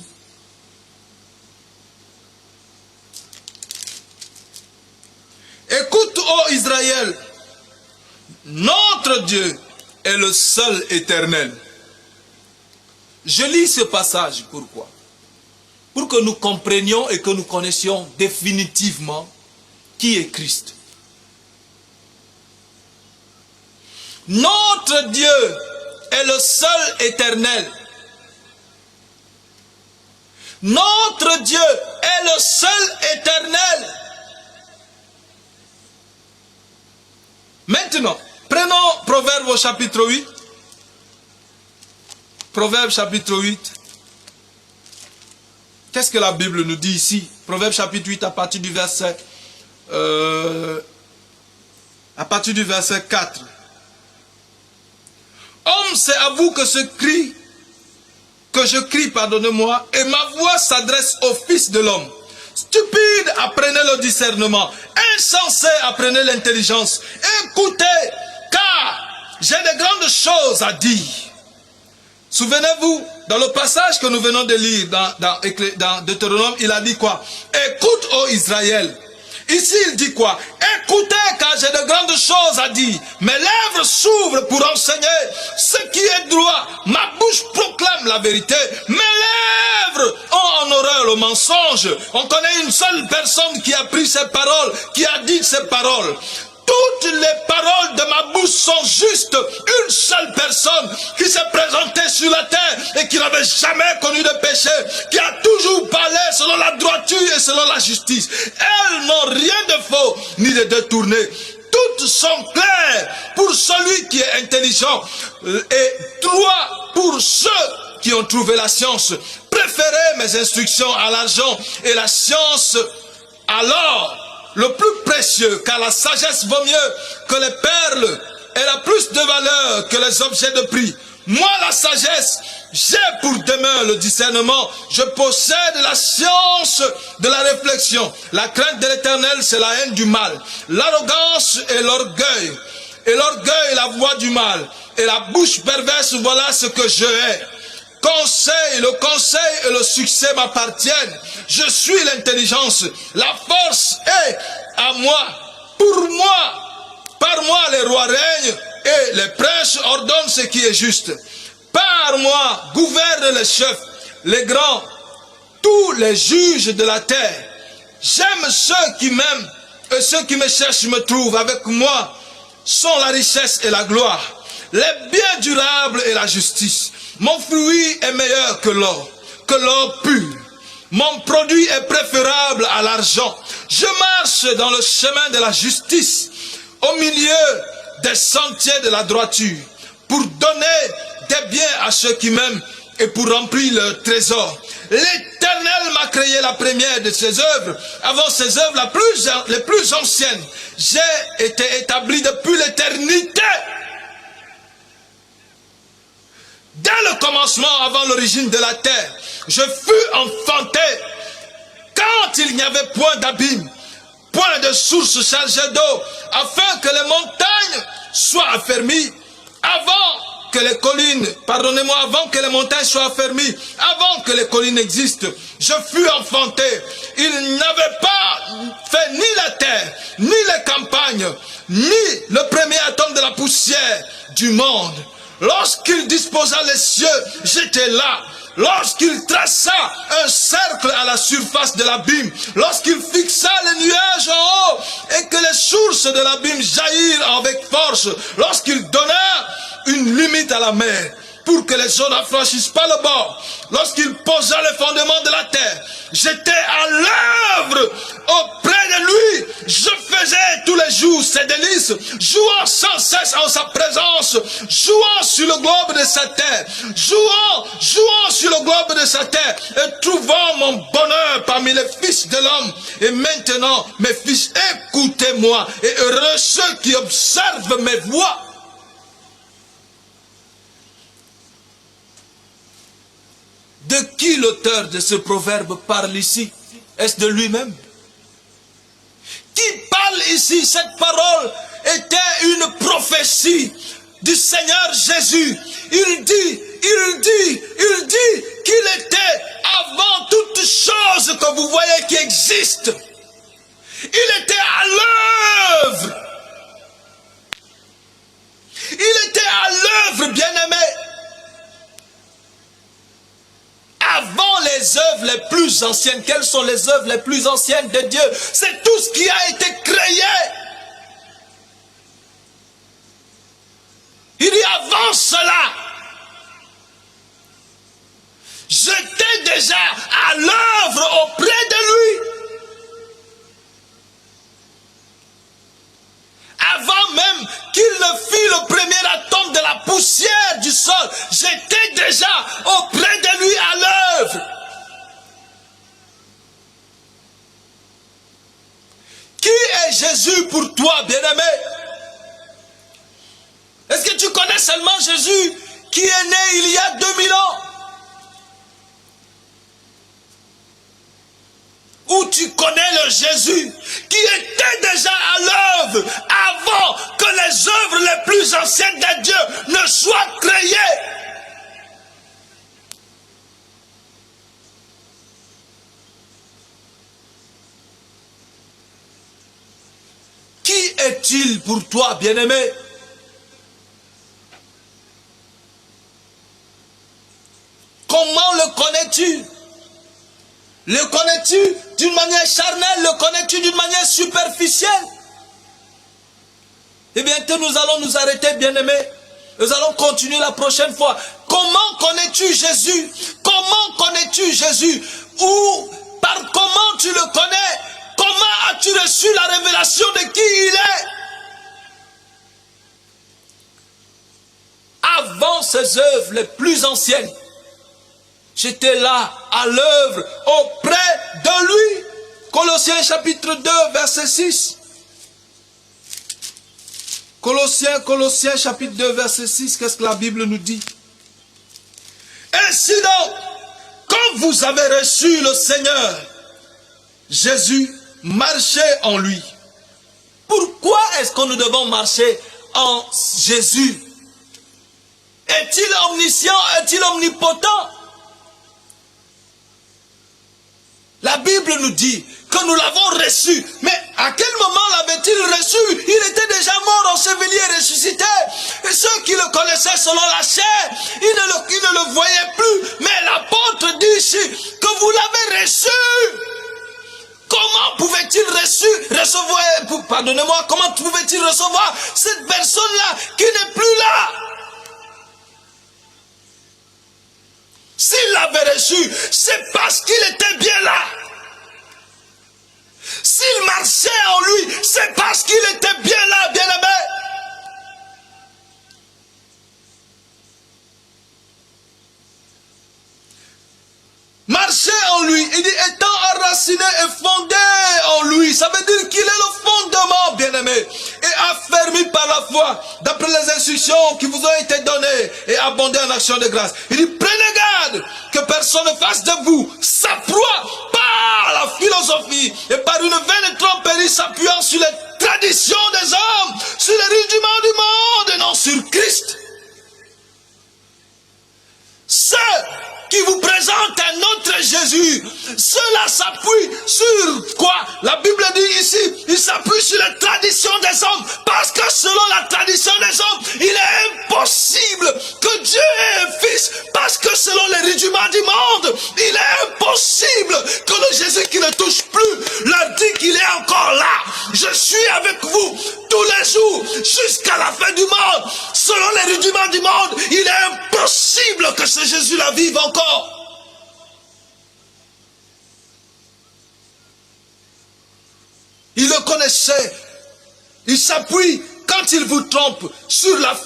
Écoute, ô Israël, notre Dieu est le seul éternel. Je lis ce passage, pourquoi? Pour que nous comprenions et que nous connaissions définitivement qui est Christ. Notre Dieu est le seul éternel. Notre Dieu est le seul éternel. Maintenant, prenons Proverbe au chapitre 8. Proverbe chapitre 8. Qu'est-ce que la Bible nous dit ici? Proverbe chapitre 8 à partir du verset 4. Homme, c'est à vous que je crie, pardonnez-moi, et ma voix s'adresse au Fils de l'homme. Stupide, apprenez le discernement. Insensé, apprenez l'intelligence. Écoutez, car j'ai de grandes choses à dire. Souvenez-vous, dans le passage que nous venons de lire dans Deutéronome, il a dit quoi? Écoute, ô Israël. Ici, il dit quoi? Écoutez, car j'ai de grandes choses à dire. Mes lèvres s'ouvrent pour enseigner ce qui est droit. Ma bouche proclame la vérité. Mes lèvres ont en horreur le mensonge. On connaît une seule personne qui a pris ces paroles, qui a dit ces paroles. Toutes les paroles de ma bouche sont justes. Une seule personne qui s'est présentée sur la terre et qui n'avait jamais connu de péché, qui a toujours parlé selon la droiture et selon la justice. Elles n'ont rien de faux ni de détourné. Toutes sont claires pour celui qui est intelligent et droit pour ceux qui ont trouvé la science. Préférez mes instructions à l'argent et la science à l'or, le plus précieux, car la sagesse vaut mieux que les perles. Elle a plus de valeur que les objets de prix. Moi, la sagesse, j'ai pour demeure le discernement. Je possède la science de la réflexion. La crainte de l'Éternel, c'est la haine du mal. L'arrogance et l'orgueil. Et l'orgueil, la voix du mal. Et la bouche perverse, voilà ce que je hais. Le conseil et le succès m'appartiennent. Je suis l'intelligence. La force est à moi. Pour moi, par moi les rois règnent et les princes ordonnent ce qui est juste. Par moi gouvernent les chefs, les grands, tous les juges de la terre. J'aime ceux qui m'aiment et ceux qui me cherchent me trouvent. Avec moi sont la richesse et la gloire, les biens durables et la justice. Mon fruit est meilleur que l'or pur. Mon produit est préférable à l'argent. Je marche dans le chemin de la justice, au milieu des sentiers de la droiture, pour donner des biens à ceux qui m'aiment et pour remplir leur trésor. L'Éternel m'a créé la première de ses œuvres, avant ses œuvres les plus anciennes. J'ai été établi depuis l'éternité. Dès le commencement, avant l'origine de la terre, je fus enfanté. Quand il n'y avait point d'abîme, point de source chargée d'eau, afin que les montagnes soient affermies, avant que les collines, pardonnez-moi, avant que les montagnes soient affermies, avant que les collines existent, je fus enfanté. Il n'avait pas fait ni la terre, ni les campagnes, ni le premier atome de la poussière du monde. Lorsqu'il disposa les cieux, j'étais là. Lorsqu'il traça un cercle à la surface de l'abîme, lorsqu'il fixa les nuages en haut et que les sources de l'abîme jaillirent avec force, lorsqu'il donna une limite à la mer pour que les eaux n'affranchissent pas le bord, lorsqu'il posa les fondements de la terre, j'étais à l'œuvre auprès de lui. Je faisais tous les jours ses délices, jouant sans cesse en sa présence, jouant sur le globe de sa terre, jouant sur le globe de sa terre, et trouvant mon bonheur parmi les fils de l'homme. Et maintenant, mes fils, écoutez-moi, et heureux ceux qui observent mes voies. De qui l'auteur de ce proverbe parle ici? Est-ce de lui-même? Qui parle ici? Cette parole était une prophétie du Seigneur Jésus. Il dit qu'il était avant toute chose que vous voyez qui existe. Il était à l'œuvre. Il était à l'œuvre, bien-aimé. Avant les œuvres les plus anciennes. Quelles sont les œuvres les plus anciennes de Dieu? C'est tout ce qui a été créé. Il y a avant cela, j'étais déjà à l'œuvre auprès de lui. Avant même qu'il ne fît le premier atome de la poussière du sol, j'étais déjà auprès de lui à l'œuvre. Qui est Jésus pour toi, bien-aimé? Est-ce que tu connais seulement Jésus qui est né il y a 2000 ans? Ou tu connais le Jésus qui était déjà à l'œuvre avant que les œuvres les plus anciennes de Dieu ne soient créées? Qui est-il pour toi, bien-aimé? Comment le connais-tu? Le connais-tu d'une manière charnelle? Le connais-tu d'une manière superficielle? Eh bien, que nous allons nous arrêter, bien-aimés. Nous allons continuer la prochaine fois. Comment connais-tu Jésus? Comment connais-tu Jésus? Ou par comment tu le connais? Comment as-tu reçu la révélation de qui il est? Avant ses œuvres les plus anciennes, j'étais là, à l'œuvre, auprès de lui. Colossiens chapitre 2, verset 6. Colossiens chapitre 2, verset 6, qu'est-ce que la Bible nous dit? Ainsi donc, quand vous avez reçu le Seigneur Jésus, marchez en lui. Pourquoi est-ce que nous devons marcher en Jésus? Est-il omniscient? Est-il omnipotent? La Bible nous dit que nous l'avons reçu. Mais à quel moment l'avait-il reçu? Il était déjà mort, enseveli et ressuscité. Et ceux qui le connaissaient selon la chair, ils ne le voyaient plus. Mais l'apôtre dit ici que vous l'avez reçu. Comment pouvait-il recevoir, pardonnez-moi, comment pouvait-il recevoir cette personne-là qui n'est plus là? S'il l'avait reçu, c'est parce qu'il était bien là. S'il marchait en lui, c'est parce qu'il était bien là, bien-aimé. Marcher en lui, il dit étant enraciné et fondé en lui. Ça veut dire qu'il est le fondement, bien-aimé, et affermi par la foi, d'après les instructions qui vous ont été données et abondées en action de grâce. Il dit prenez garde que personne ne fasse de vous sa proie par la philosophie et par une vaine tromperie s'appuyant sur les traditions des hommes, sur les rudiments du monde et non sur Christ. Ceux qui vous présentent un autre Jésus, cela s'appuie sur quoi? La Bible dit ici, il s'appuie sur les traditions des hommes, parce que selon la tradition des hommes, il est impossible que Dieu ait un fils, parce que selon les rudiments du monde, il est impossible que le Jésus qui ne touche plus leur dit qu'il est encore là. Je suis avec vous tous les jours jusqu'à la fin du monde. Selon les rudiments du monde, il est impossible que ce Jésus-là vive encore. Il le connaissait. Il s'appuie quand il vous trompe sur la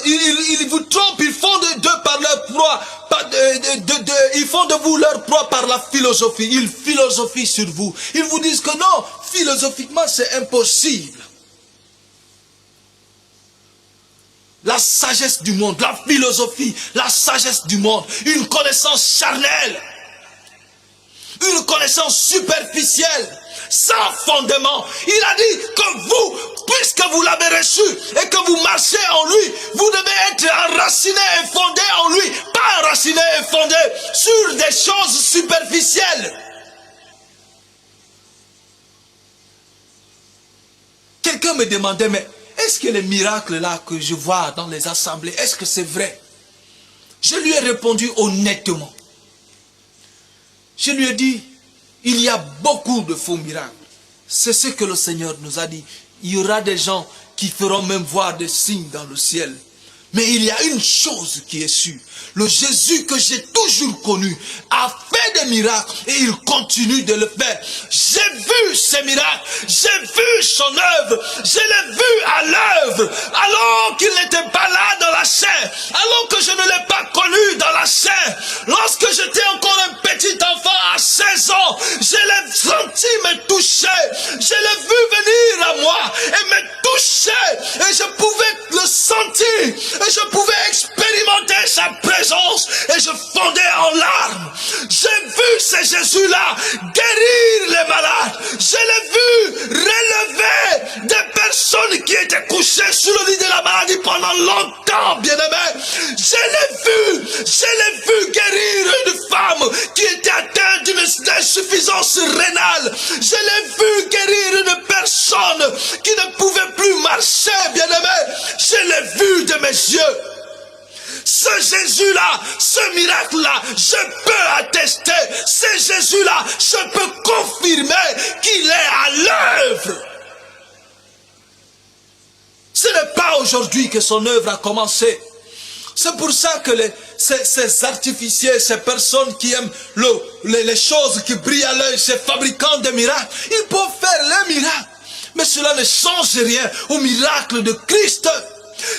il vous trompe, ils font d'eux par leur proie, ils font de vous leur proie par la philosophie. Ils philosophient sur vous. Ils vous disent que non, philosophiquement c'est impossible. La sagesse du monde, la philosophie, la sagesse du monde, une connaissance charnelle, une connaissance superficielle, sans fondement. Il a dit que vous, puisque vous l'avez reçu et que vous marchez en lui, vous devez être enraciné et fondé en lui, pas enraciné et fondé sur des choses superficielles. Quelqu'un me demandait, mais est-ce que les miracles là que je vois dans les assemblées, est-ce que c'est vrai? Je lui ai répondu honnêtement. Je lui ai dit, il y a beaucoup de faux miracles. C'est ce que le Seigneur nous a dit. Il y aura des gens qui feront même voir des signes dans le ciel. Mais il y a une chose qui est sûre. Le Jésus que j'ai toujours connu a fait des miracles et il continue de le faire. J'ai vu ces miracles, j'ai vu son œuvre, je l'ai vu à l'œuvre, alors qu'il n'était pas là dans la chair, alors que je ne l'ai pas connu dans la chair. Lorsque j'étais encore un petit enfant à 16 ans, je l'ai senti me toucher, je l'ai vu venir à moi et me toucher et je pouvais le sentir et je pouvais expérimenter sa présence et je fondais en larmes. J'ai vu ce Jésus-là guérir les malades. Je l'ai vu relever des personnes qui étaient couchées sur le lit de la maladie pendant longtemps, bien-aimés. Je l'ai vu guérir une femme qui était atteinte d'une insuffisance rénale. Je l'ai vu guérir une personne qui ne pouvait plus marcher, bien-aimé. Je l'ai vu de mes yeux. Ce Jésus-là, ce miracle-là, je peux attester. Ce Jésus-là, je peux confirmer qu'il est à l'œuvre. Ce n'est pas aujourd'hui que son œuvre a commencé. C'est pour ça que ces artificiers, ces personnes qui aiment les choses qui brillent à l'œil, ces fabricants de miracles, ils peuvent faire les miracles. Mais cela ne change rien au miracle de Christ.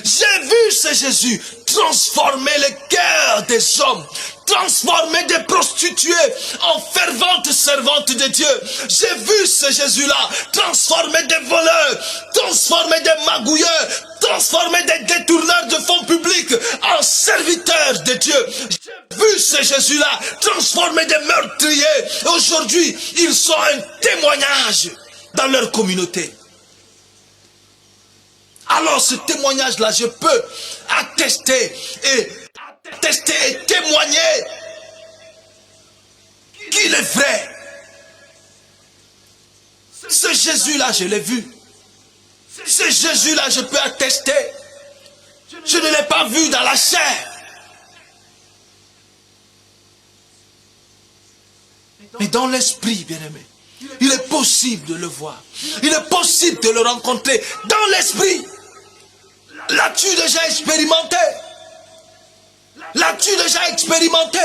J'ai vu ce Jésus transformer les cœurs des hommes, transformer des prostituées en ferventes servantes de Dieu. J'ai vu ce Jésus-là transformer des voleurs, transformer des magouilleurs, transformer des détourneurs de fonds publics en serviteurs de Dieu. J'ai vu ce Jésus-là transformer des meurtriers. Aujourd'hui, ils sont un témoignage dans leur communauté. Alors ce témoignage-là, je peux attester et témoigner qu'il est vrai. Ce Jésus-là, je l'ai vu. Ce Jésus-là, je peux attester. Je ne l'ai pas vu dans la chair. Mais dans l'esprit, bien-aimé, il est possible de le voir. Il est possible de le rencontrer dans l'esprit. L'as-tu déjà expérimenté? L'as-tu déjà expérimenté?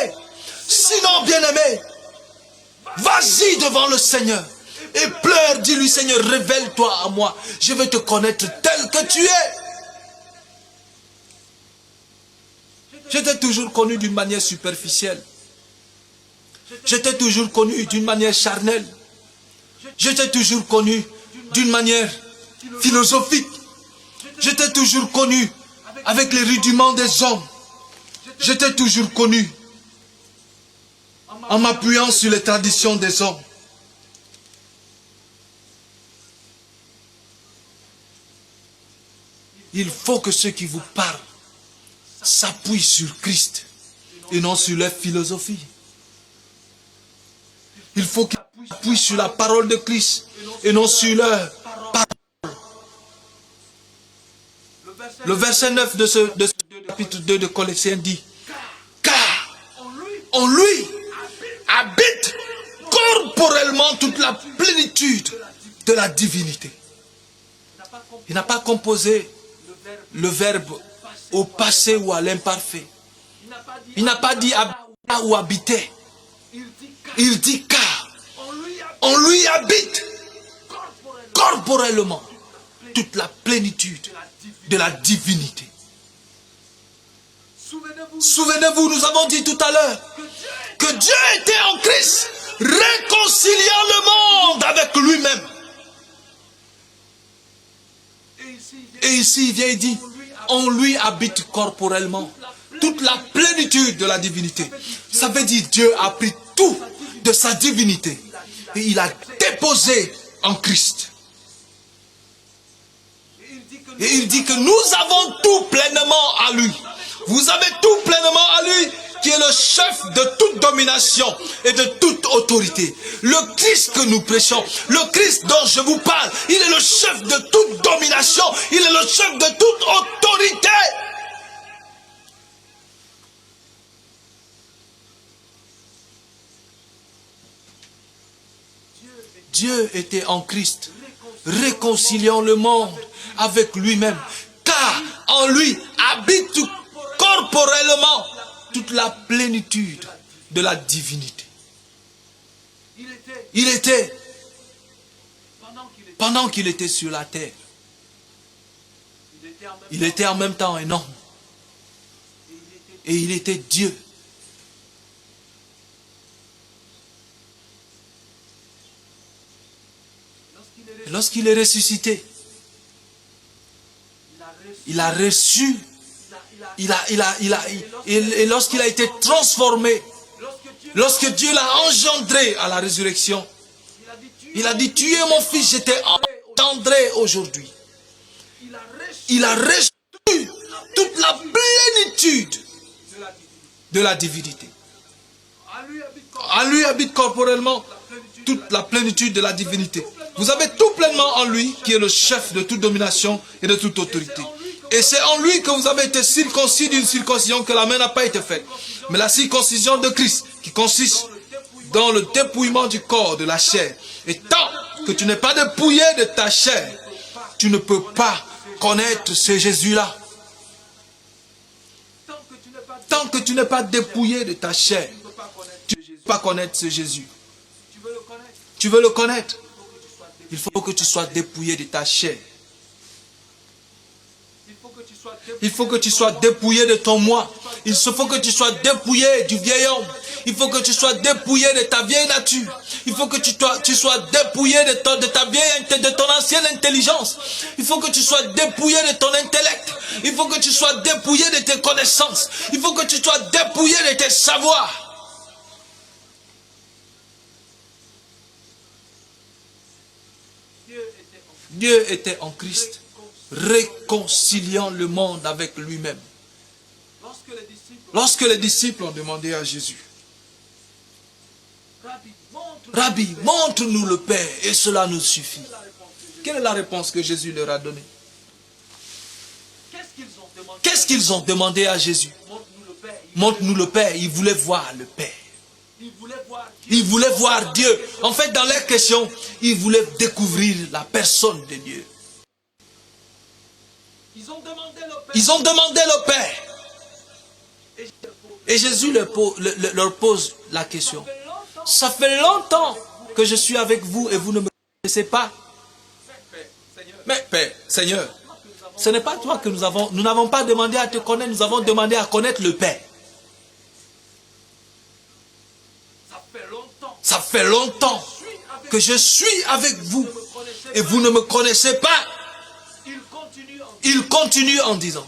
Sinon, bien-aimé, vas-y devant le Seigneur et pleure, dis-lui, Seigneur, révèle-toi à moi. Je vais te connaître tel que tu es. Je t'ai toujours connu d'une manière superficielle. Je t'ai toujours connu d'une manière charnelle. Je t'ai toujours connu d'une manière philosophique. Je t'ai toujours connu avec les rudiments des hommes. Je t'ai toujours connu en m'appuyant sur les traditions des hommes. Il faut que ceux qui vous parlent s'appuient sur Christ et non sur leur philosophie. Il faut qu'ils s'appuient sur la parole de Christ et non sur leur parole. Le verset 9 de ce chapitre 2 de Colossiens dit: car en lui habite corporellement toute la plénitude de la divinité. Il n'a pas composé le verbe au passé ou à l'imparfait. Il n'a pas dit habiter ou habiter. Il dit car en lui habite corporellement toute la plénitude de la divinité. Souvenez-vous, nous avons dit tout à l'heure que Dieu était en Christ, réconciliant le monde avec lui-même. Et ici, il vient et dit, en lui habite corporellement toute la plénitude de la divinité. Ça veut dire Dieu a pris tout de sa divinité et il a déposé en Christ. Et il dit que nous avons tout pleinement à lui. Vous avez tout pleinement à lui, qui est le chef de toute domination et de toute autorité. Le Christ que nous prêchons, le Christ dont je vous parle, il est le chef de toute domination, il est le chef de toute autorité. Dieu était en Christ, réconciliant le monde avec lui-même, car en lui habite corporellement toute la plénitude de la divinité. Il était, pendant qu'il était sur la terre, il était en même temps un homme. Et il était Dieu. Et lorsqu'il est ressuscité, il a reçu, et lorsqu'il a été transformé, lorsque Dieu l'a engendré à la résurrection, il a dit, tu es mon fils, je t'ai engendré aujourd'hui. Il a reçu toute la plénitude de la divinité. En lui habite corporellement toute la plénitude de la divinité. Vous avez tout pleinement en lui, qui est le chef de toute domination et de toute autorité. Et c'est en lui que vous avez été circoncis d'une circoncision que la main n'a pas été faite. Mais la circoncision de Christ, qui consiste dans le dépouillement du corps, de la chair. Et tant que tu n'es pas dépouillé de ta chair, tu ne peux pas connaître ce Jésus-là. Tant que tu n'es pas dépouillé de ta chair, tu ne peux pas connaître ce Jésus. Tu veux le connaître? Il faut que tu sois dépouillé de ta chair. Il faut que tu sois dépouillé de ton moi. Il faut que tu sois dépouillé du vieil homme. Il faut que tu sois dépouillé de ta vieille nature. Il faut que tu sois dépouillé de ton ancienne intelligence. Il faut que tu sois dépouillé de ton intellect. Il faut que tu sois dépouillé de tes connaissances. Il faut que tu sois dépouillé de tes savoirs. Dieu était en Christ, réconciliant le monde avec lui-même. Lorsque les disciples ont demandé à Jésus, Rabbi, montre-nous le Père et cela nous suffit. Quelle est la réponse que Jésus leur a donnée? Qu'est-ce qu'ils ont demandé à Jésus? Montre-nous le Père. Ils voulaient voir le Père. Ils voulaient voir Dieu. En fait, dans leur question, ils voulaient découvrir la personne de Dieu. Ils ont demandé le Père. Et Jésus leur pose la question. Ça fait longtemps que je suis avec vous et vous ne me connaissez pas. Mais Père, Seigneur, ce n'est pas toi que nous n'avons pas demandé à te connaître, nous avons demandé à connaître le Père. Ça fait longtemps que je suis avec vous et vous ne me connaissez pas. Il continue en disant,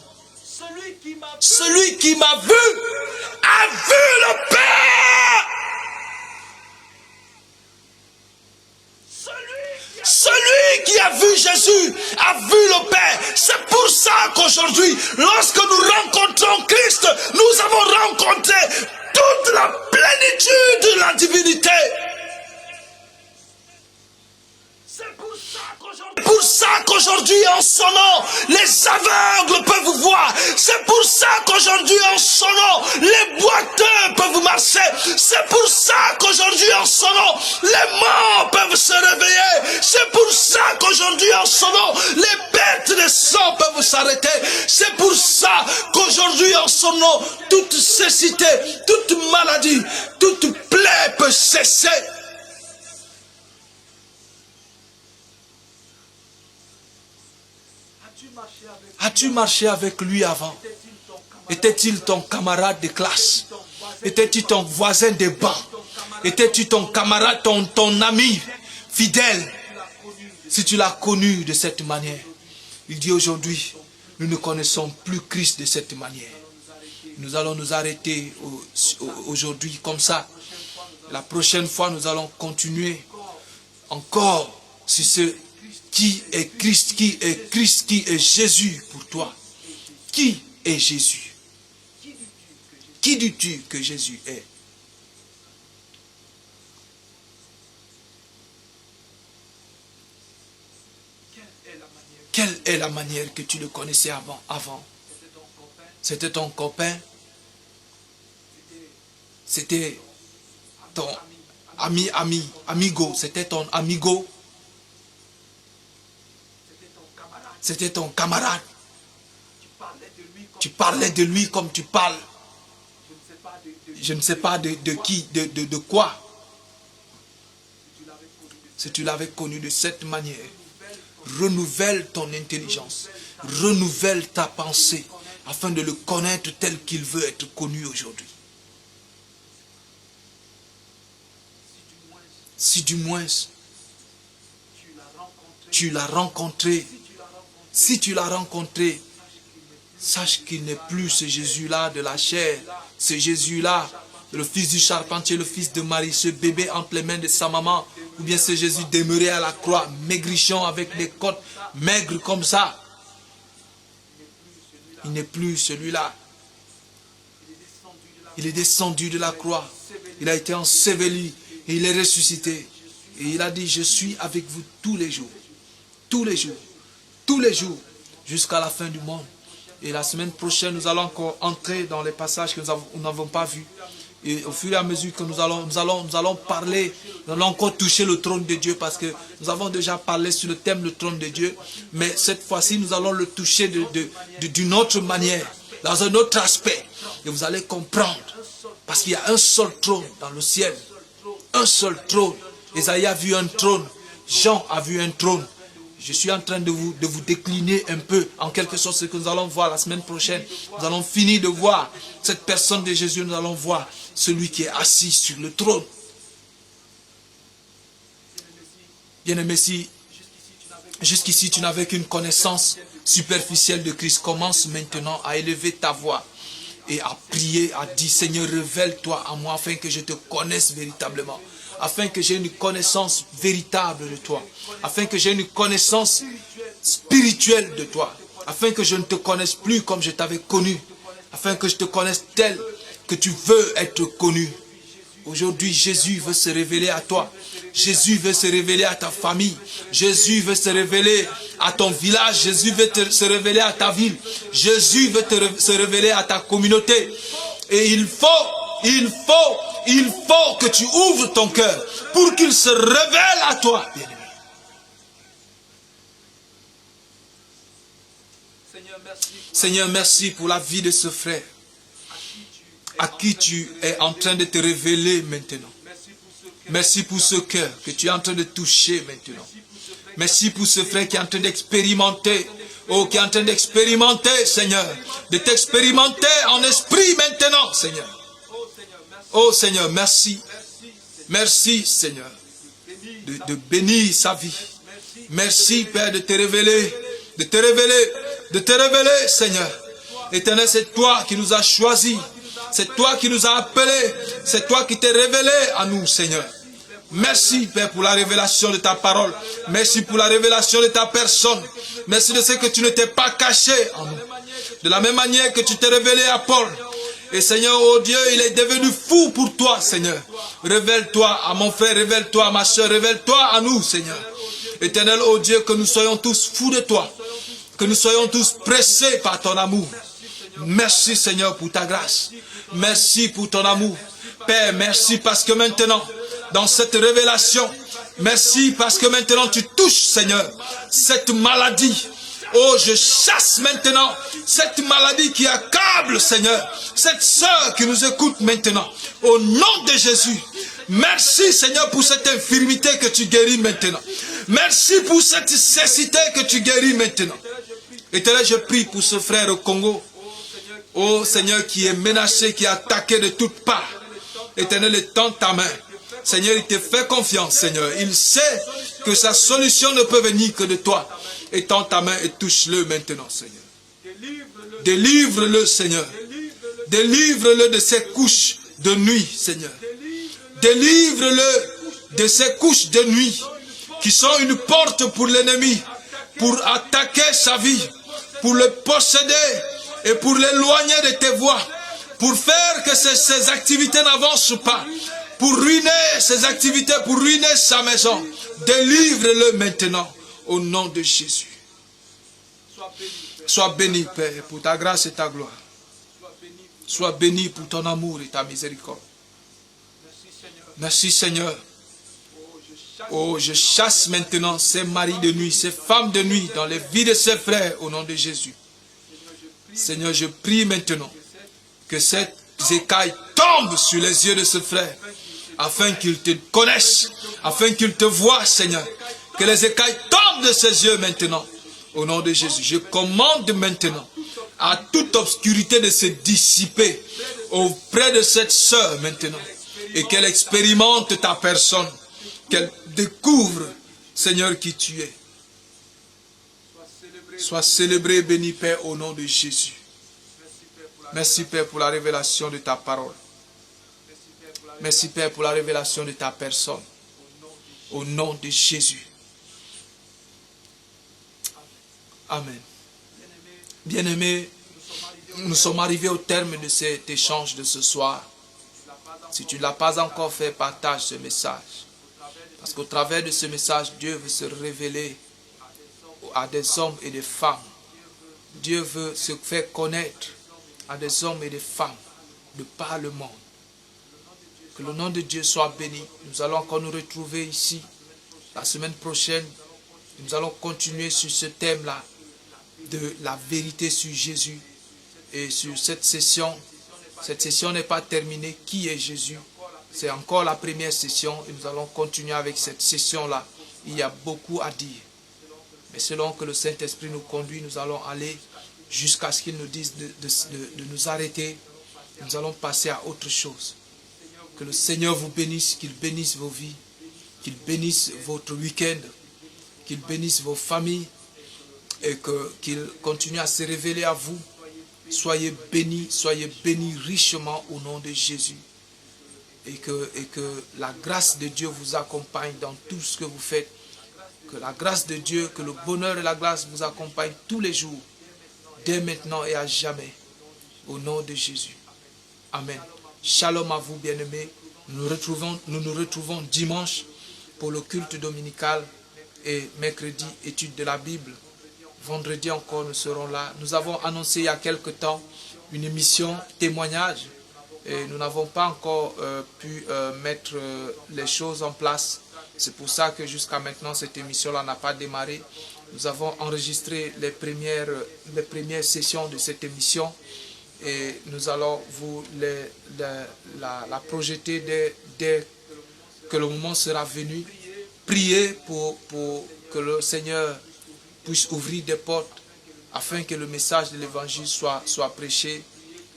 celui qui m'a vu a vu le Père. Celui qui a vu Jésus a vu le Père. C'est pour ça qu'aujourd'hui, lorsque nous rencontrons Christ, nous avons rencontré toute la plénitude de la divinité. C'est pour ça qu'aujourd'hui, en son nom, les aveugles peuvent voir. C'est pour ça qu'aujourd'hui, en son nom, les boiteux peuvent marcher. C'est pour ça qu'aujourd'hui, en son nom, les morts peuvent se réveiller. C'est pour ça qu'aujourd'hui, en son nom, les bêtes de sang peuvent s'arrêter. C'est pour ça qu'aujourd'hui, en son nom, toute cécité, toute maladie, toute plaie peut cesser. As-tu marché avec lui avant? Était-il ton camarade de classe? Était-il ton voisin de banc? Était-il ton camarade, ton ami fidèle? Si tu l'as connu de cette manière, il dit aujourd'hui, nous ne connaissons plus Christ de cette manière. Nous allons nous arrêter aujourd'hui comme ça. La prochaine fois, nous allons continuer encore sur ce qui est Christ, qui est Jésus pour toi. Qui est Jésus? Qui dis-tu que Jésus est? Quelle est la manière que tu le connaissais avant? C'était ton copain? C'était ton amigo? C'était ton amigo? C'était ton camarade? Tu parlais de lui comme tu parles. Je ne sais pas de qui, de quoi. Si tu l'avais connu de cette manière, renouvelle ton intelligence, renouvelle ta pensée, afin de le connaître tel qu'il veut être connu aujourd'hui. Si du moins tu l'as rencontré, si tu l'as rencontré, sache qu'il n'est plus ce Jésus-là de la chair, ce Jésus-là, le fils du charpentier, le fils de Marie, ce bébé entre les mains de sa maman, ou bien ce Jésus demeuré à la croix, maigrichon avec des côtes maigres comme ça. Il n'est plus celui-là. Il est descendu de la croix, il a été enseveli et il est ressuscité. Et il a dit, je suis avec vous tous les jours, tous les jours, tous les jours, jusqu'à la fin du monde. Et la semaine prochaine, nous allons encore entrer dans les passages que nous n'avons pas vus. Et au fur et à mesure que nous allons parler, nous allons encore toucher le trône de Dieu, parce que nous avons déjà parlé sur le thème le trône de Dieu. Mais cette fois-ci, nous allons le toucher d'une autre manière, dans un autre aspect. Et vous allez comprendre, parce qu'il y a un seul trône dans le ciel. Un seul trône. Esaïe a vu un trône. Jean a vu un trône. Je suis en train de vous décliner un peu, en quelque sorte, ce que nous allons voir la semaine prochaine. Nous allons finir de voir cette personne de Jésus. Nous allons voir celui qui est assis sur le trône. Bien-aimé, si jusqu'ici tu n'avais qu'une connaissance superficielle de Christ, commence maintenant à élever ta voix et à prier, à dire, Seigneur, révèle-toi à moi afin que je te connaisse véritablement. Afin que j'ai une connaissance véritable de toi, afin que j'ai une connaissance spirituelle de toi, afin que je ne te connaisse plus comme je t'avais connu, afin que je te connaisse tel que tu veux être connu. Aujourd'hui, Jésus veut se révéler à toi, Jésus veut se révéler à ta famille, Jésus veut se révéler à ton village, Jésus veut se révéler à ta ville, Jésus veut se révéler à ta communauté. Et il faut que tu ouvres ton cœur pour qu'il se révèle à toi, bien-aimé. Seigneur, merci pour la vie de ce frère à qui tu es en train de te révéler maintenant. Merci pour ce cœur que tu es en train de toucher maintenant. Merci pour ce frère qui est en train d'expérimenter. Oh, qui est en train d'expérimenter, Seigneur. De t'expérimenter en esprit maintenant, Seigneur. Oh Seigneur, merci. Merci Seigneur de bénir sa vie. Merci Père de te révéler, Seigneur. Éternel, c'est toi qui nous as choisis. C'est toi qui nous as appelés. C'est toi qui t'es révélé à nous, Seigneur. Merci Père pour la révélation de ta parole. Merci pour la révélation de ta personne. Merci de ce que tu ne t'es pas caché en nous. De la même manière que tu t'es révélé à Paul. Et Seigneur, oh Dieu, il est devenu fou pour toi, Seigneur. Révèle-toi à mon frère, révèle-toi à ma soeur, révèle-toi à nous, Seigneur. Éternel, oh Dieu, que nous soyons tous fous de toi. Que nous soyons tous pressés par ton amour. Merci, Seigneur, pour ta grâce. Merci pour ton amour. Père, merci parce que maintenant, dans cette révélation, merci parce que maintenant tu touches, Seigneur, cette maladie. Oh, je chasse maintenant cette maladie qui accable, Seigneur, cette sœur qui nous écoute maintenant. Au nom de Jésus, merci, Seigneur, pour cette infirmité que tu guéris maintenant. Merci pour cette cécité que tu guéris maintenant. Éternel, je prie pour ce frère au Congo. Oh, Seigneur, qui est menacé, qui est attaqué de toutes parts. Éternel, étends ta main. Seigneur, il te fait confiance, Seigneur. Il sait que sa solution ne peut venir que de toi. Étends ta main et touche-le maintenant, Seigneur. Délivre-le, Seigneur. Délivre-le de ses couches de nuit, Seigneur. Délivre-le de ces couches de nuit qui sont une porte pour l'ennemi, pour attaquer sa vie, pour le posséder et pour l'éloigner de tes voies, pour faire que ses activités n'avancent pas, pour ruiner ses activités, pour ruiner sa maison. Délivre-le maintenant au nom de Jésus. Sois béni, Père, pour ta grâce et ta gloire. Sois béni pour ton amour et ta miséricorde. Merci, Seigneur. Oh, je chasse maintenant ces maris de nuit, ces femmes de nuit dans les vies de ces frères au nom de Jésus. Seigneur, je prie maintenant que cette écaille tombe sur les yeux de ce frère, afin qu'il te connaisse, afin qu'il te voie, Seigneur. Que les écailles tombent de ses yeux maintenant, au nom de Jésus. Je commande maintenant à toute obscurité de se dissiper auprès de cette sœur maintenant, et qu'elle expérimente ta personne, qu'elle découvre, Seigneur, qui tu es. Sois célébré et béni, Père, au nom de Jésus. Merci, Père, pour la révélation de ta parole. Merci, Père, pour la révélation de ta personne. Au nom de Jésus. Amen. Bien-aimés, nous sommes arrivés au terme de cet échange de ce soir. Si tu ne l'as pas encore fait, partage ce message. Parce qu'au travers de ce message, Dieu veut se révéler à des hommes et des femmes. Dieu veut se faire connaître à des hommes et des femmes de par le monde. Que le nom de Dieu soit béni. Nous allons encore nous retrouver ici la semaine prochaine. Nous allons continuer sur ce thème-là de la vérité sur Jésus. Et sur cette session n'est pas terminée. Qui est Jésus? C'est encore la première session et nous allons continuer avec cette session-là. Il y a beaucoup à dire. Mais selon que le Saint-Esprit nous conduit, nous allons aller jusqu'à ce qu'il nous dise de nous arrêter. Nous allons passer à autre chose. Que le Seigneur vous bénisse, qu'il bénisse vos vies, qu'il bénisse votre week-end, qu'il bénisse vos familles et qu'il continue à se révéler à vous. Soyez bénis richement au nom de Jésus. Et que la grâce de Dieu vous accompagne dans tout ce que vous faites. Que la grâce de Dieu, que le bonheur et la grâce vous accompagnent tous les jours, dès maintenant et à jamais. Au nom de Jésus. Amen. Shalom à vous, bien-aimés. Nous nous retrouvons dimanche pour le culte dominical et mercredi, étude de la Bible. Vendredi encore, nous serons là. Nous avons annoncé il y a quelque temps une émission témoignage et nous n'avons pas encore pu mettre les choses en place. C'est pour ça que jusqu'à maintenant, cette émission-là n'a pas démarré. Nous avons enregistré les premières sessions de cette émission et nous allons vous la projeter dès que le moment sera venu. Priez pour que le Seigneur puisse ouvrir des portes afin que le message de l'évangile soit prêché.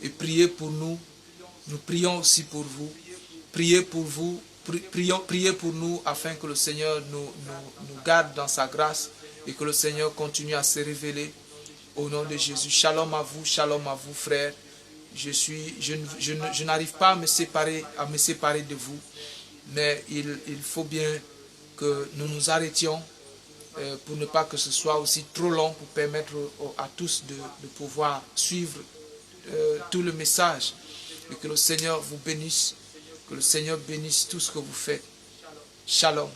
Et priez pour nous. Nous prions aussi pour vous. Priez pour vous. Priez pour nous afin que le Seigneur nous garde dans sa grâce et que le Seigneur continue à se révéler au nom de Jésus. Shalom à vous frères. Je n'arrive pas à me séparer de vous, mais il faut bien que nous nous arrêtions pour ne pas que ce soit aussi trop long pour permettre à tous de pouvoir suivre tout le message et que le Seigneur vous bénisse. Que le Seigneur bénisse tout ce que vous faites. Shalom.